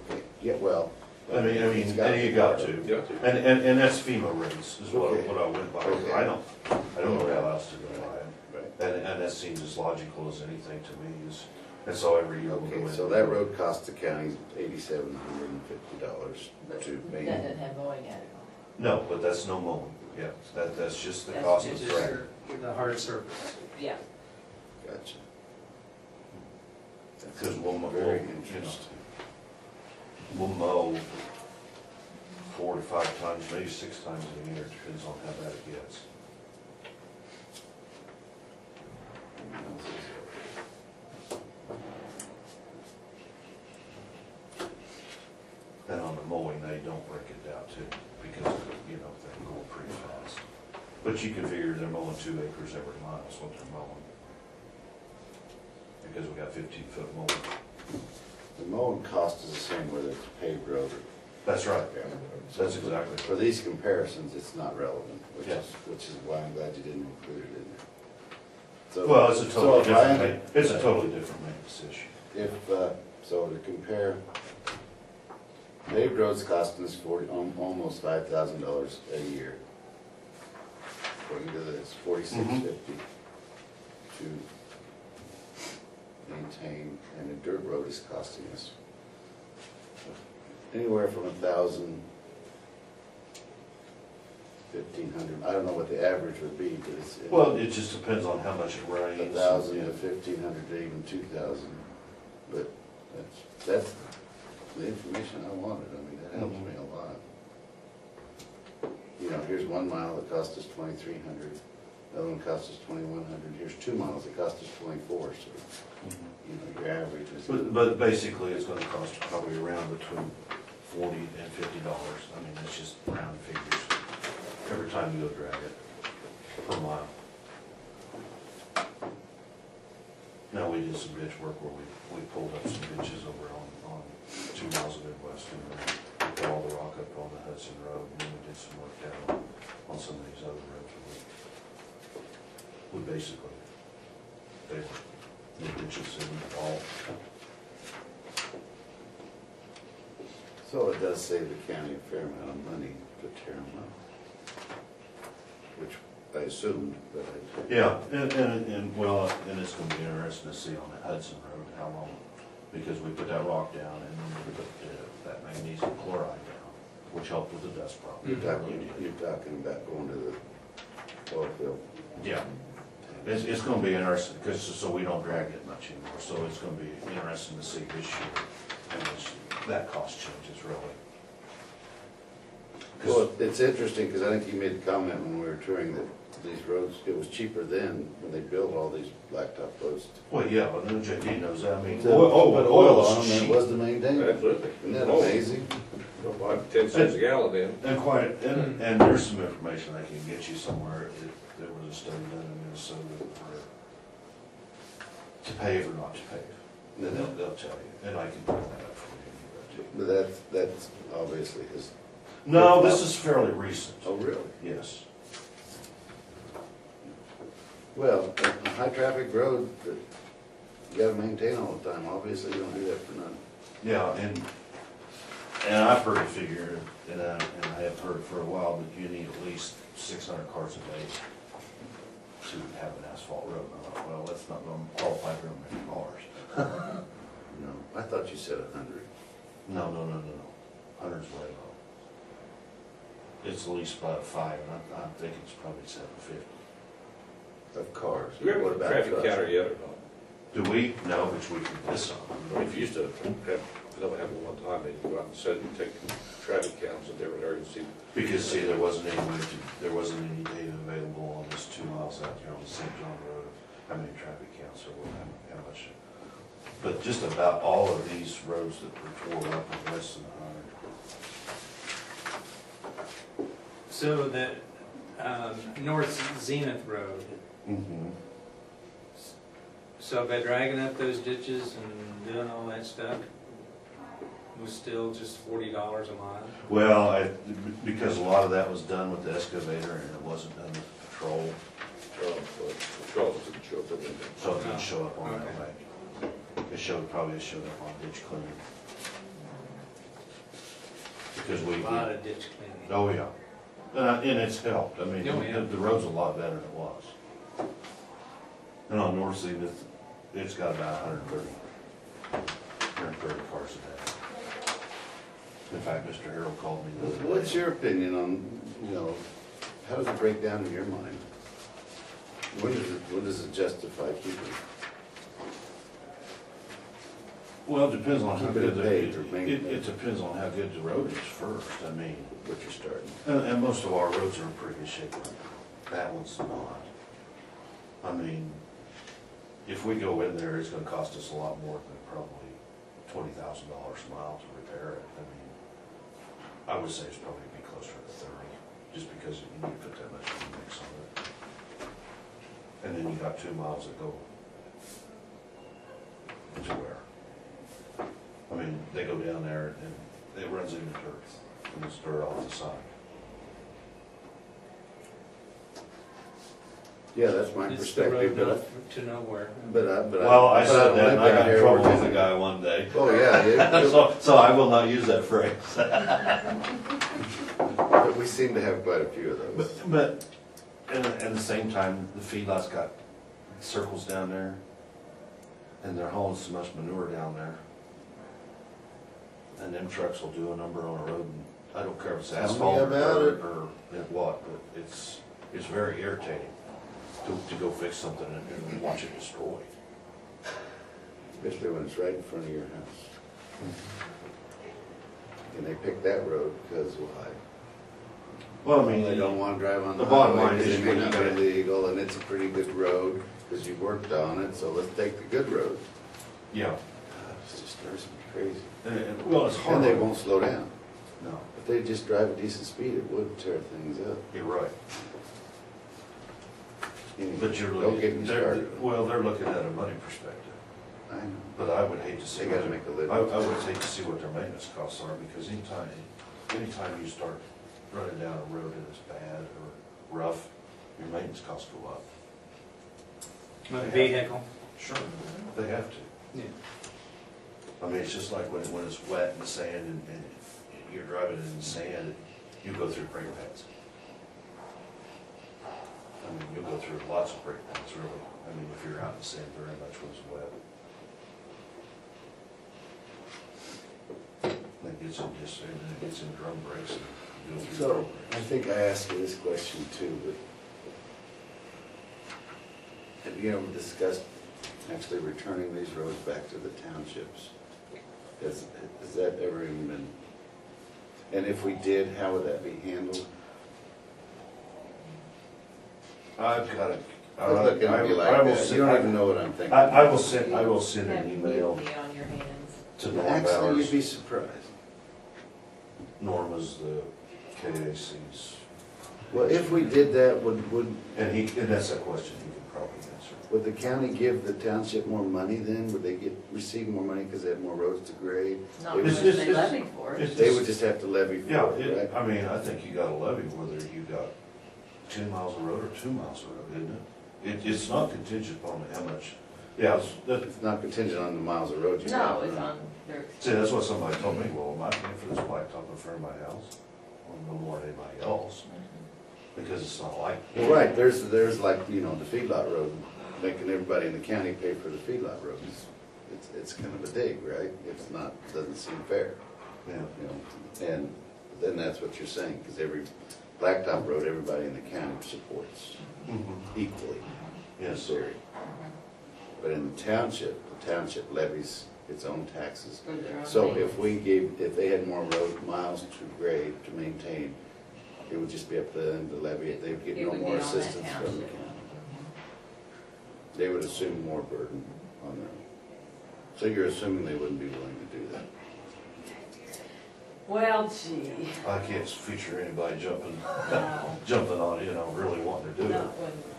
D: Okay, yeah, well,
H: I mean,
D: It's got
H: and you got to.
C: You got to.
H: And that's FEMA rates is what,
D: Okay.
H: what I went by.
D: Okay.
H: I don't know how else to go by it.
D: Right.
H: And that seems as logical as anything to me is, and so every year we'll go
D: Okay,
H: in.
D: so that road cost the county $8,750
A: But
D: to
A: that
D: maintain.
A: doesn't have mowing added on.
H: No, but that's no mowing, yeah, that's just the
A: That's
H: cost
B: It's
H: of
B: just
H: the
B: the hard surface.
A: Yeah,
D: Gotcha.
H: Because we'll mow,
D: Very
H: you know,
D: interesting.
H: we'll mow 4 to 5 times, maybe 6 times a year, depends on how bad it gets. And on the mowing, they don't break it down too, because, you know, they're going pretty fast. But you can figure they're mowing 2 acres every mile is what they're mowing. Because we got 15-foot mowing.
D: The mowing cost is the same whether it's a paved road or.
H: That's right,
D: Yeah.
H: that's exactly.
D: For these comparisons, it's not relevant,
H: Yes.
D: which is why I'm glad you didn't include it in there. So-
H: Well, it's a
D: so
H: totally
D: if I
H: different,
D: under-
H: it's a totally different maintenance issue.
D: If, so to compare, paved roads costing us almost $5,000 a year. According to this, $4,650 to maintain, and a dirt road is costing us anywhere from 1,000, 1,500. I don't know what the average would be, but it's.
H: Well, it just depends on how much it rains.
D: 1,000 to 1,500 to even 2,000, but that's the information I wanted. I mean, that helps me a lot. You know, here's 1 mile that cost us 2,300, another one cost us 2,100, here's 2 miles that cost us 24, so, you know, your average is.
H: But basically, it's gonna cost you probably around between $40 and $50. I mean, it's just round figures, every time you go drag it, per mile. Now, we did some ditch work where we pulled up some ditches over on 2 miles of Midwest, and we put all the rock up on the Hudson Road, and then we did some work down on some of these other roads. We basically, they were, the ditches and all.
D: So it does save the county a fair amount of money to tear them up, which I assumed, but I.
H: Yeah, and well, and it's gonna be interesting to see on the Hudson Road how long, because we put that rock down and then we put that magnesium chloride down, which helped with the dust problem.
D: You're talking about going to the oil field.
H: Yeah. It's gonna be interesting, because, so we don't drag it much anymore, so it's gonna be interesting to see this year, how much that cost changes really.
D: Well, it's interesting, because I think you made a comment when we were touring that these roads, it was cheaper then when they built all these blacktop roads.
H: Well, yeah, but then JD knows that, I mean,
D: To put oil on them
H: is
D: than it
H: cheap.
D: was to maintain them.
C: Absolutely.
D: Isn't that amazing?
C: Don't buy 10 cents a gallon then.
H: And quite, and there's some information I can get you somewhere, there was a study done in Minnesota for, to pave or not to pave, and then they'll tell you, and I can bring that up for you.
D: But that's obviously his.
H: No, this is fairly recent,
D: Oh, really?
H: yes.
D: Well, a high-traffic road that you gotta maintain all the time, obviously you don't do that for nothing.
H: Yeah, and I've heard a figure, and I have heard for a while, that you need at least 600 cars a day to have an asphalt road. And I thought, well, that's not going to qualify very many cars.
D: No, I thought you said 100.
H: No. 100's way low. It's at least about 5, and I'm thinking it's probably 750.
D: Of cars.
C: Do we have
D: What
C: a
D: about
C: traffic
D: trucks?
C: counter yet or not?
H: Do we? No, which we can this on.
C: I mean, if you used to have, don't have it one time, they go out and set and take traffic counts in different areas and see.
H: Because, see, there wasn't any data available on this 2 miles out there on the St. John Road, of how many traffic counts there were, how much. But just about all of these roads that were tore up was less than 100.
B: So that, North Zenith Road,
H: Mm-hmm.
B: so by dragging up those ditches and doing all that stuff, was still just $40 a mile?
H: Well, because a lot of that was done with the excavator and it wasn't done with the patrol,
C: Charles didn't show up.
H: so it didn't show up on that
B: Okay.
H: way. It probably showed up on ditch cleaning. because we,
B: A lot of ditch cleaning.
H: oh, yeah. And it's helped, I mean,
B: Oh, yeah.
H: the road's a lot better than it was. And on North Sea, it's got about 130 cars a day. In fact, Mr. Harold called me the other day.
D: What's your opinion on, how does it break down in your mind? When does it justify keeping?
H: Well, it depends on how
D: Keep it
H: good,
D: paved or maintained.
H: it depends on how good the road is first, I mean.
D: What you're starting?
H: And most of our roads are in pretty good shape. That one's not. I mean, if we go in there, it's gonna cost us a lot more than probably $20,000 a mile to repair it. I mean, I would say it's probably be closer to 30, just because you need to put that much mix on it. And then you got 2 miles that go to where? I mean, they go down there and it runs into dirt, and it's dirt off the side.
D: Yeah, that's my
B: It's the road
D: perspective,
B: not to nowhere.
H: Well, I said that, and I got in trouble with a guy one day.
D: Oh, yeah,
H: So I will not use that phrase.
D: but we seem to have quite a few of those.
H: But, at the same time, the feedlot's got circles down there, and they're hauling so much manure down there. And them trucks will do a number on a road, and I don't care if it's
D: Tell me
H: asphalt
D: about
H: or
D: it.
H: what, but it's very irritating to go fix something and watch it destroyed.
D: Especially when it's right in front of your house. And they pick that road because why?
H: Well, I mean,
D: They don't want to drive on the
H: The bottom
D: highway,
H: line is
D: because it may
H: when you
D: not be
H: gotta-
D: illegal, and it's a pretty good road, because you worked on it, so let's take the good road.
H: yeah,
D: God, It just drives me crazy.
H: well, it's hard.
D: And they won't slow down.
H: No,
D: If they just drive a decent speed, it would tear things up.
H: you're right.
D: Anyway,
H: But you're
D: don't get me
H: looking,
D: started.
H: well, they're looking at a money perspective.
D: I know.
H: But I would hate to see.
D: They gotta make a living.
H: I would hate to see what their maintenance costs are, because anytime you start running down a road that is bad or rough, your maintenance costs go up.
B: With a vehicle.
H: Sure. They have to.
B: Yeah.
H: I mean, it's just like when it's wet and sand and you're driving in sand, you go through brake pads. I mean, you'll go through lots of brake pads, really. I mean, if you're out in sand very much when it's wet. It gets in just, and then it gets in drum brakes and you go through
D: So,
H: drum
D: I
H: brakes.
D: think I asked you this question too, but have you ever discussed actually returning these roads back to the townships? Has that ever even been, and if we did, how would that be handled?
H: I've got to,
D: Quit looking at me like that, you don't even know what I'm thinking.
H: I will send an
A: Have
H: email
A: mutiny on your hands.
H: to Norm
D: Actually, you'd
H: Bowers.
D: be surprised.
H: Norma's the KAC's,
D: Well, if we did that, would
H: and that's a question he could probably answer.
D: would the county give the township more money then? Would they receive more money because they have more roads to grade?
A: Not
D: They would
A: unless
H: It's-
A: they
H: it's-
A: levy for it.
H: it's
D: They
H: just-
D: would just have to levy for
H: Yeah,
D: it, right?
H: I mean, I think you got to levy whether you got 10 miles of road or 2 miles of road, isn't it? It's not contingent upon how much, yeah,
D: It's not contingent on the miles of road you
A: No,
D: have.
A: it's on their,
H: see, that's what somebody told me, well, am I paying for this blacktop in front of my house? Well, no more than anybody else, because it's not like.
D: Well, right, there's like, the feedlot road, making everybody in the county pay for the feedlot road. It's kind of a dig, right? It's not, doesn't seem fair,
H: Yeah.
D: And then that's what you're saying, because every blacktop road, everybody in the county supports equally in
H: Yes.
D: theory. But in the township levies its own taxes.
A: for their own.
D: So
A: maintenance.
D: if they had more road miles to grade, to maintain, it would just be up to them to levy it, they would get
A: It
D: no
A: would
D: more
A: get on that
D: assistance from the
A: township.
D: county. They would assume more burden on them. So you're assuming they wouldn't be willing to do that?
A: Well, gee,
H: I can't feature anybody jumping
A: no,
H: on, really wanting to do
A: not
H: it.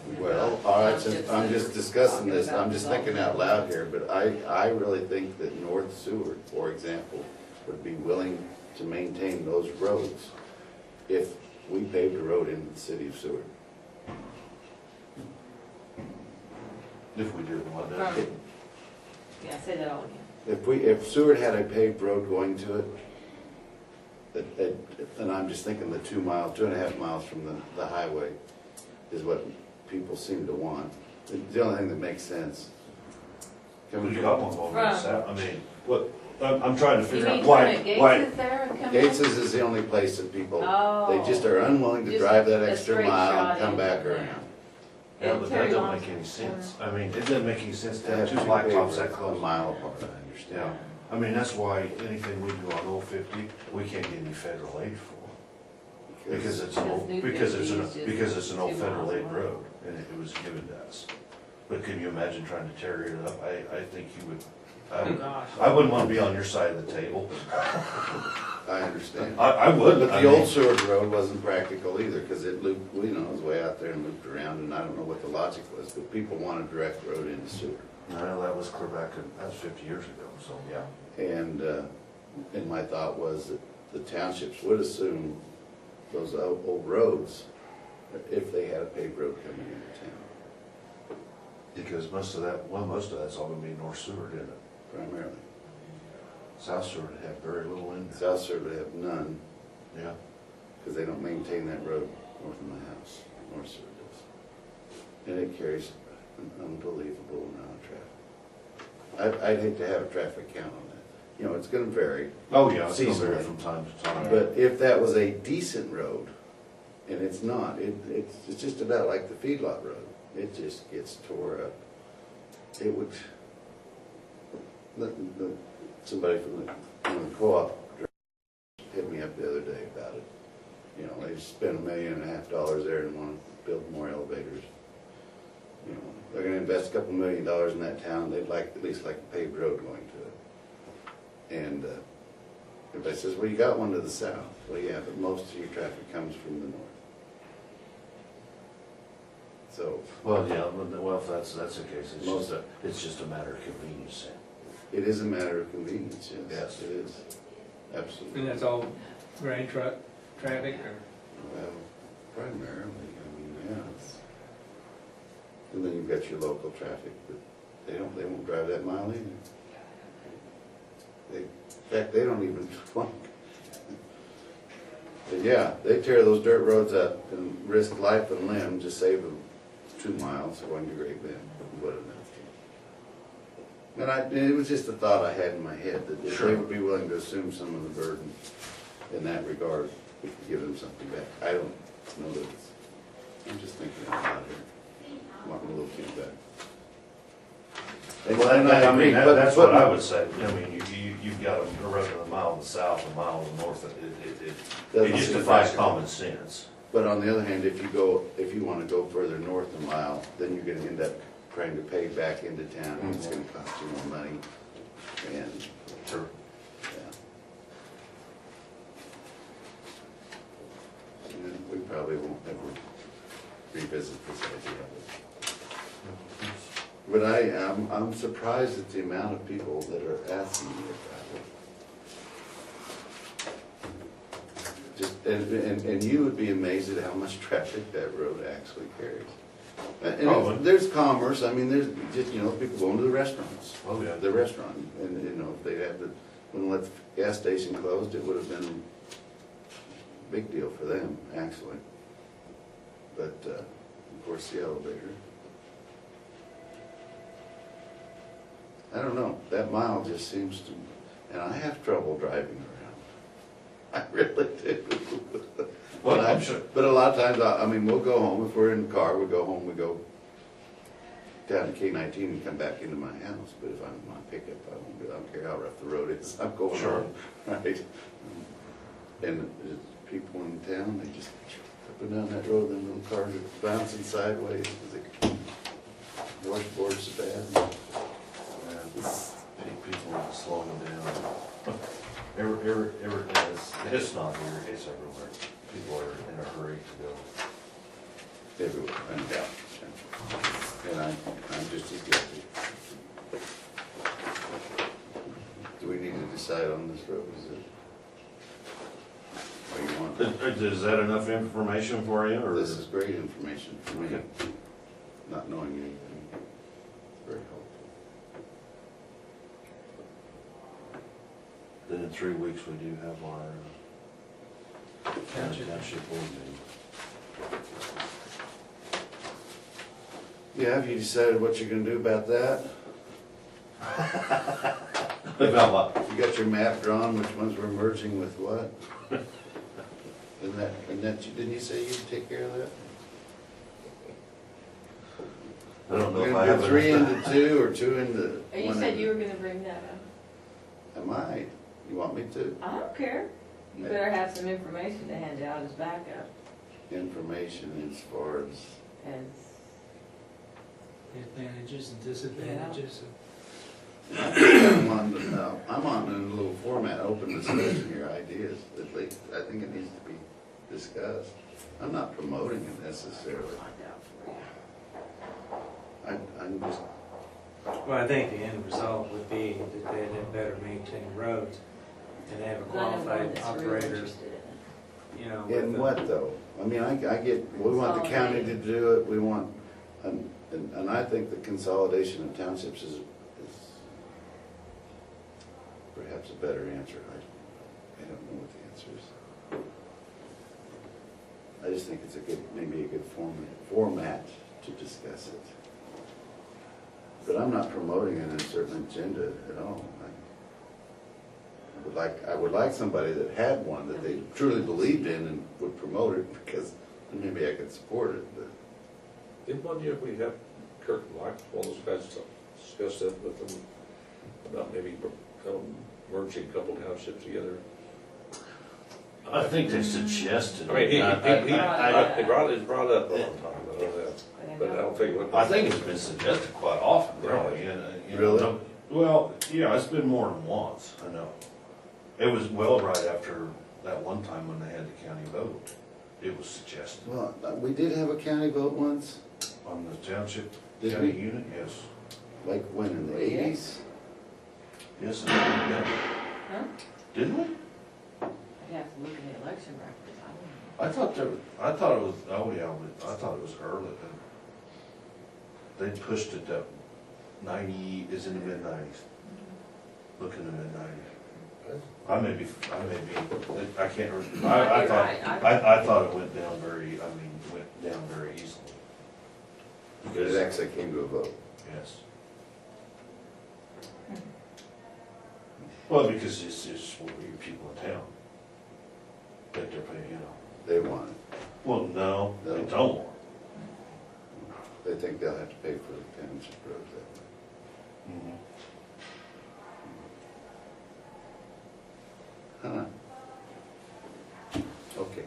A: when.
D: Well, all right, since I'm just discussing this, I'm just thinking out loud here, but I really think that North Seward, for example, would be willing to maintain those roads if we paved a road into the city of Seward.
H: If we did want
A: From-
H: that.
A: Yeah, say that all again.
D: If Seward had a paved road going to it, And I'm just thinking the 2.5 miles from the highway is what people seem to want. It's the only thing that makes sense.
H: Well, you got one going
A: From-
H: south, I mean, what, I'm trying to
A: You
H: figure out
A: mean
H: why,
A: from the
H: why,
A: Gates is there coming in?
D: Gates's is the only place that people, they just
A: Oh.
D: are unwilling to
A: Just
D: drive that
A: a
D: extra
A: straight
D: mile
A: shot
D: and come
A: in
D: back
A: there.
D: around.
H: yeah,
A: And
H: but
A: Terry
H: that don't
A: Long's
H: make any sense.
A: corner.
H: I mean, it doesn't make any sense to
D: They
H: have
D: have
H: two
D: two
H: blacktops that
D: pavers a
H: close.
D: mile apart, I understand.
H: Yeah, I mean, that's why anything we do on Old 50, we can't get any federal aid for. Because it's an old,
A: Because New 50 is
H: because it's an old
A: 2
H: federal
A: miles
H: aid
A: long.
H: road, and it was given to us. But can you imagine trying to tear it up? I think you would,
A: Oh, gosh.
H: I wouldn't want to be on your side of the table.
D: I understand.
H: I would.
D: But
H: I
D: the
H: mean-
D: old Seward Road wasn't practical either, because it looped, it was way out there and looped around, and I don't know what the logic was, but people wanted direct road into Seward.
H: No, that was clear back, that was 50 years ago, so, yeah.
D: And my thought was that the townships would assume those old roads if they had a paved road coming into town,
H: Because most of that's all gonna be North Seward, isn't it?
D: primarily.
H: South Seward would have very little in there.
D: South Seward would have none,
H: Yeah.
D: because they don't maintain that road north of my house. North Seward does. And it carries an unbelievable amount of traffic. I'd hate to have a traffic count on that. It's gonna vary.
H: Oh, yeah, it's gonna
D: Seasonally.
H: vary from time to time.
D: But if that was a decent road, and it's not, it's just about like the feedlot road. It just gets tore up. It would, somebody from the co-op hit me up the other day about it. They spent $1.5 million there and want to build more elevators. They're gonna invest a couple $1 million in that town. They'd like, at least like a paved road going to it. And, everybody says, well, you got one to the south. Well, yeah, but most of your traffic comes from the north. So,
H: Well, yeah, well, if that's the case, it's just a matter of convenience.
D: it is a matter of convenience, yes.
H: Yes.
D: It is, absolutely.
B: And that's all grain truck traffic, or?
D: Well, primarily, yeah. And then you've got your local traffic, but they won't drive that mile either. In fact, they don't even want. But yeah, they tear those dirt roads up and risk life and limb to save them 2 miles going to Great Bend. What enough? And it was just a thought I had in my head, that if they would be willing to assume some of the burden in that regard, we could give them something back. I don't know that it's, I'm just thinking out loud here. Wanting a little feedback.
H: Well, I mean, that's what I would say. I mean, you've got a road a mile in the south, a mile in the north, it just defies common sense.
D: But on the other hand, if you want to go further north a mile, then you're gonna end up trying to pay back into town, and it's gonna cost you more money, and,
H: Sure.
D: yeah. And we probably won't ever revisit this idea of it. But I'm surprised at the amount of people that are asking me about it. Just, and you would be amazed at how much traffic that road actually carries. And there's commerce, I mean, there's just, people going to the restaurants.
H: Oh, yeah.
D: The restaurant, and, if they had wouldn't let the gas station closed, it would have been a big deal for them, actually. But, of course, the elevator. I don't know, that mile just seems to, and I have trouble driving around. I really do.
H: Well,
D: But
H: I'm sure.
D: But a lot of times, we'll go home, if we're in the car, we go home, we go down to K-19 and come back into my house. But if I'm in my pickup, I don't care how rough the road is, I'm going
H: Sure.
D: home, right? And there's people in town, they just up and down that road, them little cars are bouncing sideways, because the washboard's so bad.
H: People are slowing them down. It's not here, it's everywhere. People are in a hurry to go.
D: Everywhere, and I'm just as guilty. Do we need to decide on this road, is it? What do you want?
H: Is that enough information for you, or?
D: This is great information for me,
H: Okay.
D: not knowing anything, very helpful.
H: Then in 3 weeks, we do have our Township board meeting.
D: Yeah, have you decided what you're gonna do about that?
H: About what?
D: You got your map drawn, which ones we're merging with what? Didn't you say you'd take care of that?
H: I don't know
D: We're
H: if I
D: gonna
H: have.
D: do 3 into 2 or 2 into
A: And you
D: 1
A: said
D: into-
A: you were gonna bring that up.
D: I might. You want me to?
I: I don't care. You better have some information to hand out as backup,
D: Information as far as,
I: as,
B: Advantages and disadvantages.
D: I'm on in a little format, open discussion here, ideas, at least, I think it needs to be discussed. I'm not promoting it necessarily. I'm just,
B: Well, I think the end result would be that they'd better maintain roads and have a
I: I know one
B: qualified
I: that's real
B: operator,
I: interested in it.
B: you know.
D: in
B: with
D: what though? I mean, I get, we want the county to do it, we want, and I think the consolidation of townships is perhaps a better answer. I don't know what the answer is. I just think it's maybe a good format to discuss it. But I'm not promoting a certain agenda at all. I would like somebody that had one that they truly believed in and would promote it, because then maybe I could support it, but.
C: Didn't one year we have Kirk and Mike, all those guys discuss that with them about maybe merging a couple townships together?
H: I think they suggested.
C: I mean, he
H: I
C: brought it up a long time ago, that, but I don't think what.
H: think it's been suggested quite often, really. You know,
D: Really?
H: Well, yeah, it's been more than once, I know. It was well right after that one time when they had the county vote. It was suggested
D: Well, we did have a county vote once,
H: on the township
D: Did
H: county
D: we?
H: unit, yes.
D: like when, in the
I: We did.
D: 80s?
H: Yes, and yeah.
I: Huh?
H: Didn't we?
I: I'd have to look in the election records, I don't know.
H: I thought it was, oh yeah, but I thought it was early. They pushed it up 90, is in the mid-90s. Look in the mid-90s. I may be, I can't remember. I
I: You're
H: thought,
I: right.
H: I thought it went down went down very easily.
D: But it actually came to a vote.
H: Yes. Well, because it's just what your people in town that they're paying, you know.
D: They want it.
H: Well, no, they don't want
D: They think they'll have to pay for the township roads that way.
H: it.
D: Huh. Okay.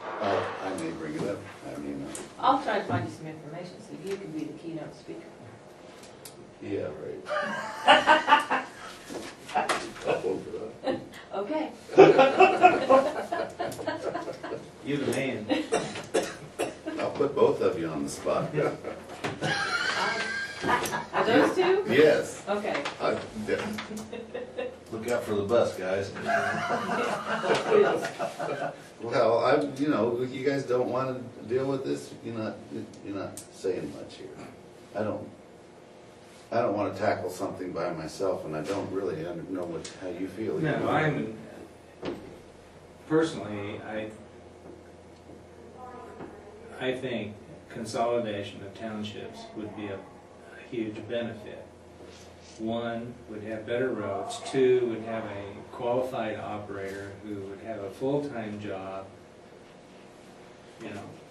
D: I may bring it up, I mean,
I: I'll try to find you some information so you can be the keynote speaker.
D: yeah, right. I'll vote for that.
I: Okay.
B: You the man.
D: I'll put both of you on the spot.
I: Are those two?
D: Yes.
I: Okay.
H: Look out for the bus, guys.
D: Well, you guys don't want to deal with this, you're not saying much here. I don't want to tackle something by myself, and I don't really know how you feel.
B: No, personally, I think consolidation of townships would be a huge benefit. One, would have better roads. Two, would have a qualified operator who would have a full-time job,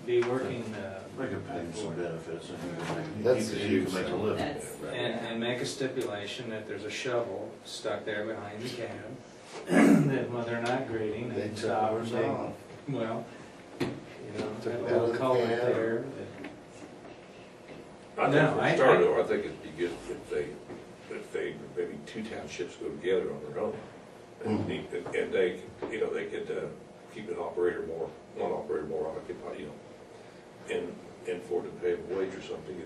B: be working,
H: They could pay them some benefits and
D: That's
H: you can make a living.
I: That's,
B: and make a stipulation that there's a shovel stuck there behind the cab, that when they're not grading,
D: They
B: they
D: took
B: stop
D: ours
B: and
D: off.
B: well,
D: Took
B: have
D: it
B: a
D: out
B: little
D: of the
B: culvert
D: cab.
B: there.
C: I think
B: No,
C: for
B: I-
C: a start, though, I think it'd be good if they, maybe two townships go together on their own. And they could keep one operator more occupied, and for them to pay a wage or something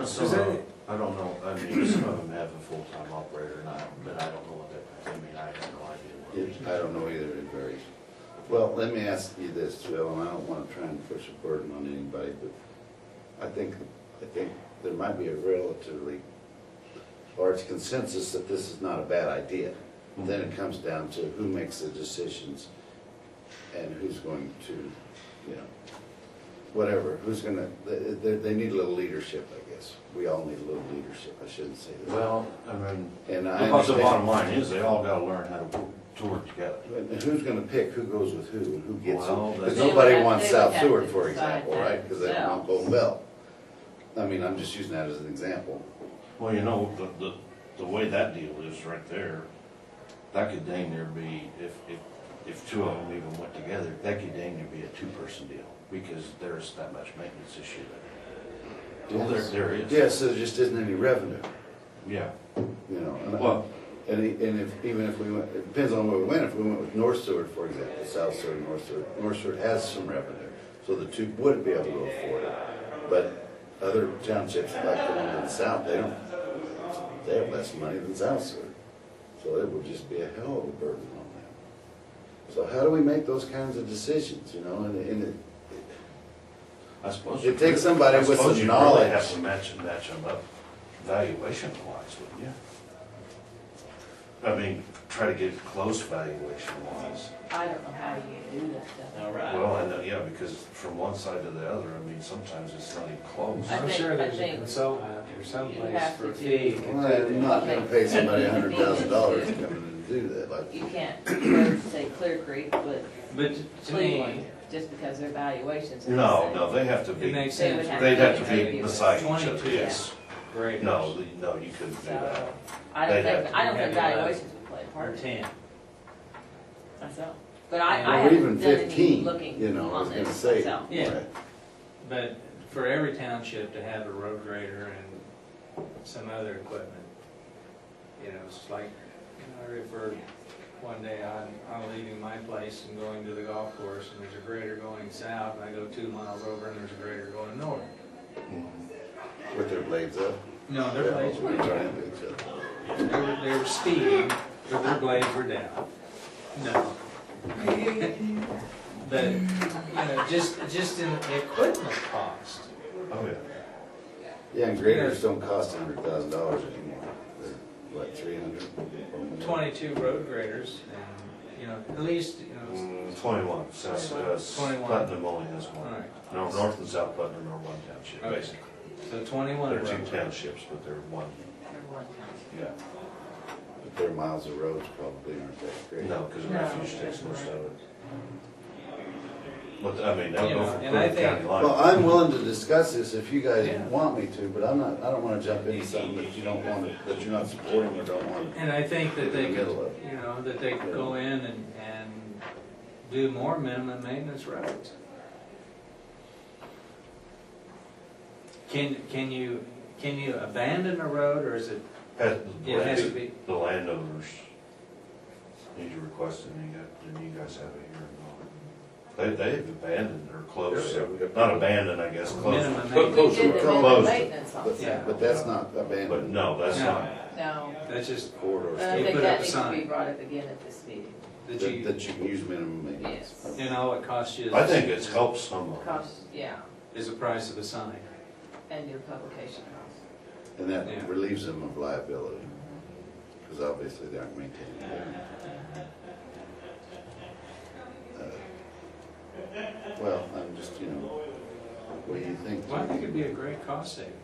H: Some of them, I don't know, some of them have a full-time operator, but I don't know what that, I have no idea.
D: I don't know either, it varies. Well, let me ask you this, Phil, and I don't want to try and push a burden on anybody, but I think there might be a relatively or it's consensus that this is not a bad idea. Then it comes down to who makes the decisions and who's going to, you know, whatever, who's gonna, they need a little leadership, I guess. We all need a little leadership, I shouldn't say that.
H: Well, I mean,
D: And I
H: because the bottom
D: understand,
H: line is, they all gotta learn how to work together.
D: and who's gonna pick who goes with who and who gets
H: Well,
D: who?
H: that's-
D: Because
I: They would
D: nobody
I: have-
D: wants
I: they would
D: South
I: have
D: Seward,
I: to
D: for
I: decide
D: example,
I: that
D: right? Because they don't want Golden Belt. I mean, I'm just using that as an example.
H: Well, you know, the way that deal is right there, that could dang near be, if two of them even went together, that could dang near be a two-person deal, because there's that much maintenance issue there. Well, there is.
D: Yes, so there just isn't any revenue,
H: Yeah,
D: you know. And
H: well,
D: And if, even if we went, it depends on where we went, if we went with North Seward, for example, South Seward, North Seward has some revenue, so the two would be able to afford it. But other townships, like the one in the south, they have less money than South Seward. So it would just be a hell of a burden on them. So how do we make those kinds of decisions, you know, and
H: I suppose.
D: It takes somebody with some
H: I suppose you
D: knowledge.
H: really have to match them up valuation-wise, wouldn't you? I mean, try to get close valuation-wise.
I: I don't know how you do that though.
B: All right.
H: Well, I know, yeah, because from one side to the other, I mean, sometimes it's not even close.
I: I
B: I'm
I: think-
B: sure there's
I: I
B: a
I: think
B: consultant out there
I: you
B: someplace
I: have
B: for a
I: to
B: fee.
I: do-
D: well, I'm not gonna pay somebody $100,000 to come in and do that, like.
I: You can't say Clear Creek, but
B: But to
I: Cleveland,
B: me,
I: just because their valuations are the
H: No,
I: same.
H: no, they have to
B: it
H: be,
B: makes
I: They
B: sense.
I: would have
H: they'd have to
I: maybe
H: be
I: it was
H: beside each other,
B: 22.
H: yes.
B: Graders.
H: No, no, you couldn't do that.
I: So, I don't
H: They'd have
I: think,
H: to
I: I don't
B: have
I: think
B: 11
I: valuations would play a part
B: Or
I: in it
B: 10.
I: myself. But I
B: Or
I: haven't
D: even
I: done any
D: 15,
I: looking
D: you know, I was
I: on
D: gonna
I: this
D: say.
I: myself.
B: Yeah.
D: Right.
B: But for every township to have a road grader and some other equipment, you know, it's like, you know, I referred one day, I'm leaving my place and going to the golf course, and there's a grader going south, and I go 2 miles over, and there's a grader going north.
D: With their blades up.
B: No, their blades were down.
D: Trying to each other.
B: They were speeding, but their blades were down. No. But, you know, just in equipment cost.
H: Oh, yeah.
D: Yeah, and graders don't cost $100,000 anymore. They're, what, 300?
B: 22 road graders, and, you know, at least, you know,
H: 21, South,
B: 21.
H: Putnam only has
B: all
H: one.
B: right.
H: No, North and South Putnam are one township,
B: Okay.
H: basically.
B: So 21
H: They're
B: road
H: two
B: graders.
H: townships, but they're one,
I: Everyone counts.
H: yeah.
D: But their miles of roads probably aren't that great.
H: No, because
I: No.
H: refuge takes most of it. But, I mean, they'll
B: You
H: go
B: know,
H: from
B: and I
H: Cleveland
B: think-
H: County line.
D: Well, I'm willing to discuss this if you guys
B: Yeah.
D: want me to, but I don't wanna jump into something that you don't want, that you're not supporting or don't want.
B: And I think that they
D: In the
B: could,
D: middle of it.
B: you know, that they could go in and do more minimum maintenance roads. Can you abandon a road, or is it, it has to be?
H: The landowners need to request it, and you guys have it here. They've abandoned or closed,
C: Yeah, we have-
H: not abandoned, I guess, closed.
B: Minimum
C: Close
B: maintenance.
I: We did the
C: to
I: minimum
H: closed.
I: maintenance on
D: But,
B: Yeah.
D: but that's not
H: But
D: abandoned
H: no, that's
B: No.
H: not.
I: No,
B: That's just
D: corridor
I: and I
D: stuff,
B: They
I: think
B: put up
I: that
B: a
I: needs to be
B: sign.
I: brought up again at this meeting.
B: that
D: that
B: you,
D: you can use minimum maintenance.
I: Yes.
B: and all it costs you
H: I think it's helped some of them.
I: Cost, yeah,
B: is the price of a sign.
I: and your publication costs.
D: And that
B: Yeah.
D: relieves them of liability, because obviously they aren't maintaining it. Well, I'm just, you know, what do you think?
B: Well, I think it'd be a great cost savings.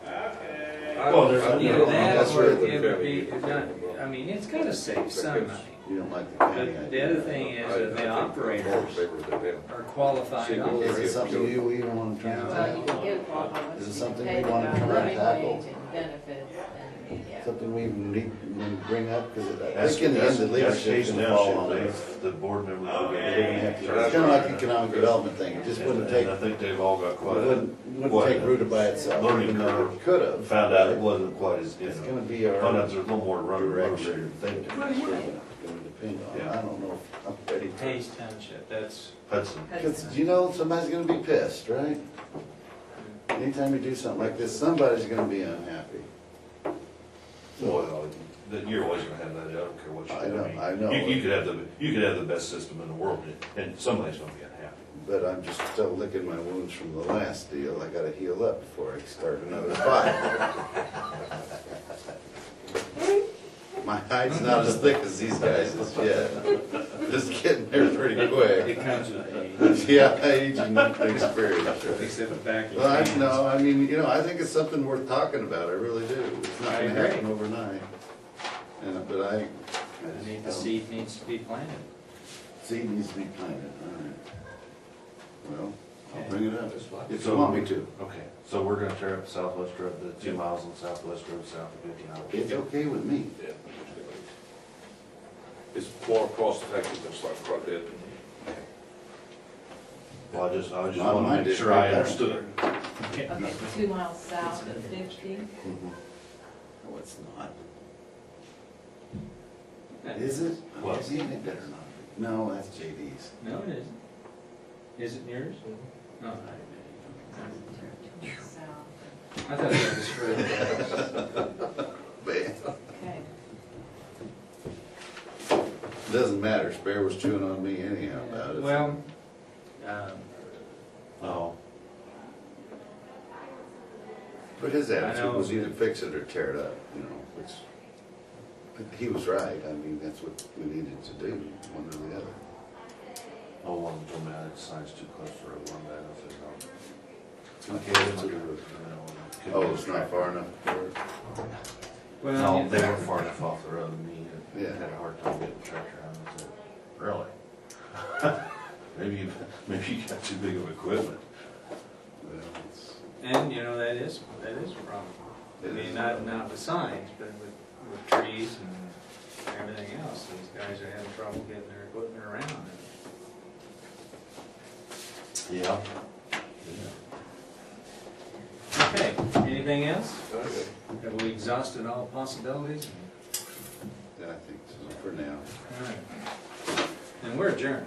H: Well, there's-
B: Either that,
D: That's
B: or
D: really
B: it would be, I mean, it's gotta save some money.
D: You don't like the county
B: But
D: idea.
B: the other thing is that the operators are qualified
D: Is it
B: operators.
D: something we even want to try and
I: Well, you
D: tackle?
I: can get qualified ones,
D: Is it
I: you
D: something
I: can
D: we
I: pay
D: wanna
I: the
D: try and
I: living
D: tackle?
I: wage and benefits, and, yeah.
D: Something we need to bring up, because I
H: That's-
D: think in the end, the
H: that's
D: leadership's
H: Casey
D: gonna fall on
H: Township,
D: us.
H: the board members.
D: They're gonna have to, it's kinda like the economic development thing, it just wouldn't take,
H: And I think they've all got
D: it
H: quite a,
D: wouldn't take root by itself,
H: learning
D: even though
H: curve.
D: it could have.
H: found out it wasn't quite as, you
D: It's
H: know,
D: gonna be
H: found out
D: our
H: there's a little more run
D: direction.
H: thing.
D: It's gonna depend on,
H: Yeah.
D: I don't know if I'm ready to.
B: Hayes Township, that's,
H: Hudson.
D: Because, you know, somebody's gonna be pissed, right? Anytime you do something like this, somebody's gonna be unhappy.
H: Well, that you're always gonna have that, I don't care what you do.
D: I know.
H: You could have the best system in the world, and somebody's gonna be unhappy.
D: but I'm just still licking my wounds from the last deal. I gotta heal up before I start another fight. My hide's not as thick as these guys is yet. Just getting there pretty
B: It
D: quick.
B: comes with age,
D: Yeah, age and experience, right?
B: except the back of your
D: Well,
B: hands.
D: no, I mean, you know, I think it's something worth talking about, I really do. It's not
B: I
D: gonna
B: agree.
D: happen overnight. But I
B: I need, the seed needs to be planted.
D: seed needs to be planted, all right. Well, I'll
B: Okay.
D: bring it up, if
H: So-
D: you want me to.
H: Okay, so we're gonna tear up Southwest Road, the 2 miles on Southwest Road south of 59.
D: It's okay with me.
C: Yeah. It's more cost effective than start front end.
H: Well, I just
D: Not
H: wanna
D: my
H: make sure I
D: district,
H: understood.
I: Okay, 2 miles south of 50.
D: No, it's not.
B: Yeah.
D: Is it?
H: What?
D: It better not be. No, that's JD's.
B: No, it isn't. Is it yours? No,
I: South.
B: I thought it was further.
D: Man,
I: Okay.
D: doesn't matter, Spare was chewing on me anyhow about it.
B: Well,
H: Oh,
D: But his
B: I
D: attitude
B: know.
D: was either fix it or tear it up, you know, which, he was right, I mean, that's what we needed to do, one or the other.
H: oh, one told me I had signs too close to road, one day, I said, no.
D: Okay, that's it. Oh, it's not far enough for it?
B: well,
H: No,
B: yeah.
H: they weren't far enough off the road, and me,
D: Yeah.
H: had a hard time getting the tractor out, I said, really? Maybe you got too big of equipment.
D: Well, it's-
B: And, you know, that is a problem. I
D: it
B: mean,
D: is.
B: not with signs, but with trees and everything else. These guys are having trouble getting their equipment around.
H: Yeah.
B: Okay, anything else?
C: Okay.
B: Have we exhausted all possibilities?
D: Yeah, I think so, for now.
B: All right. And we're adjourned.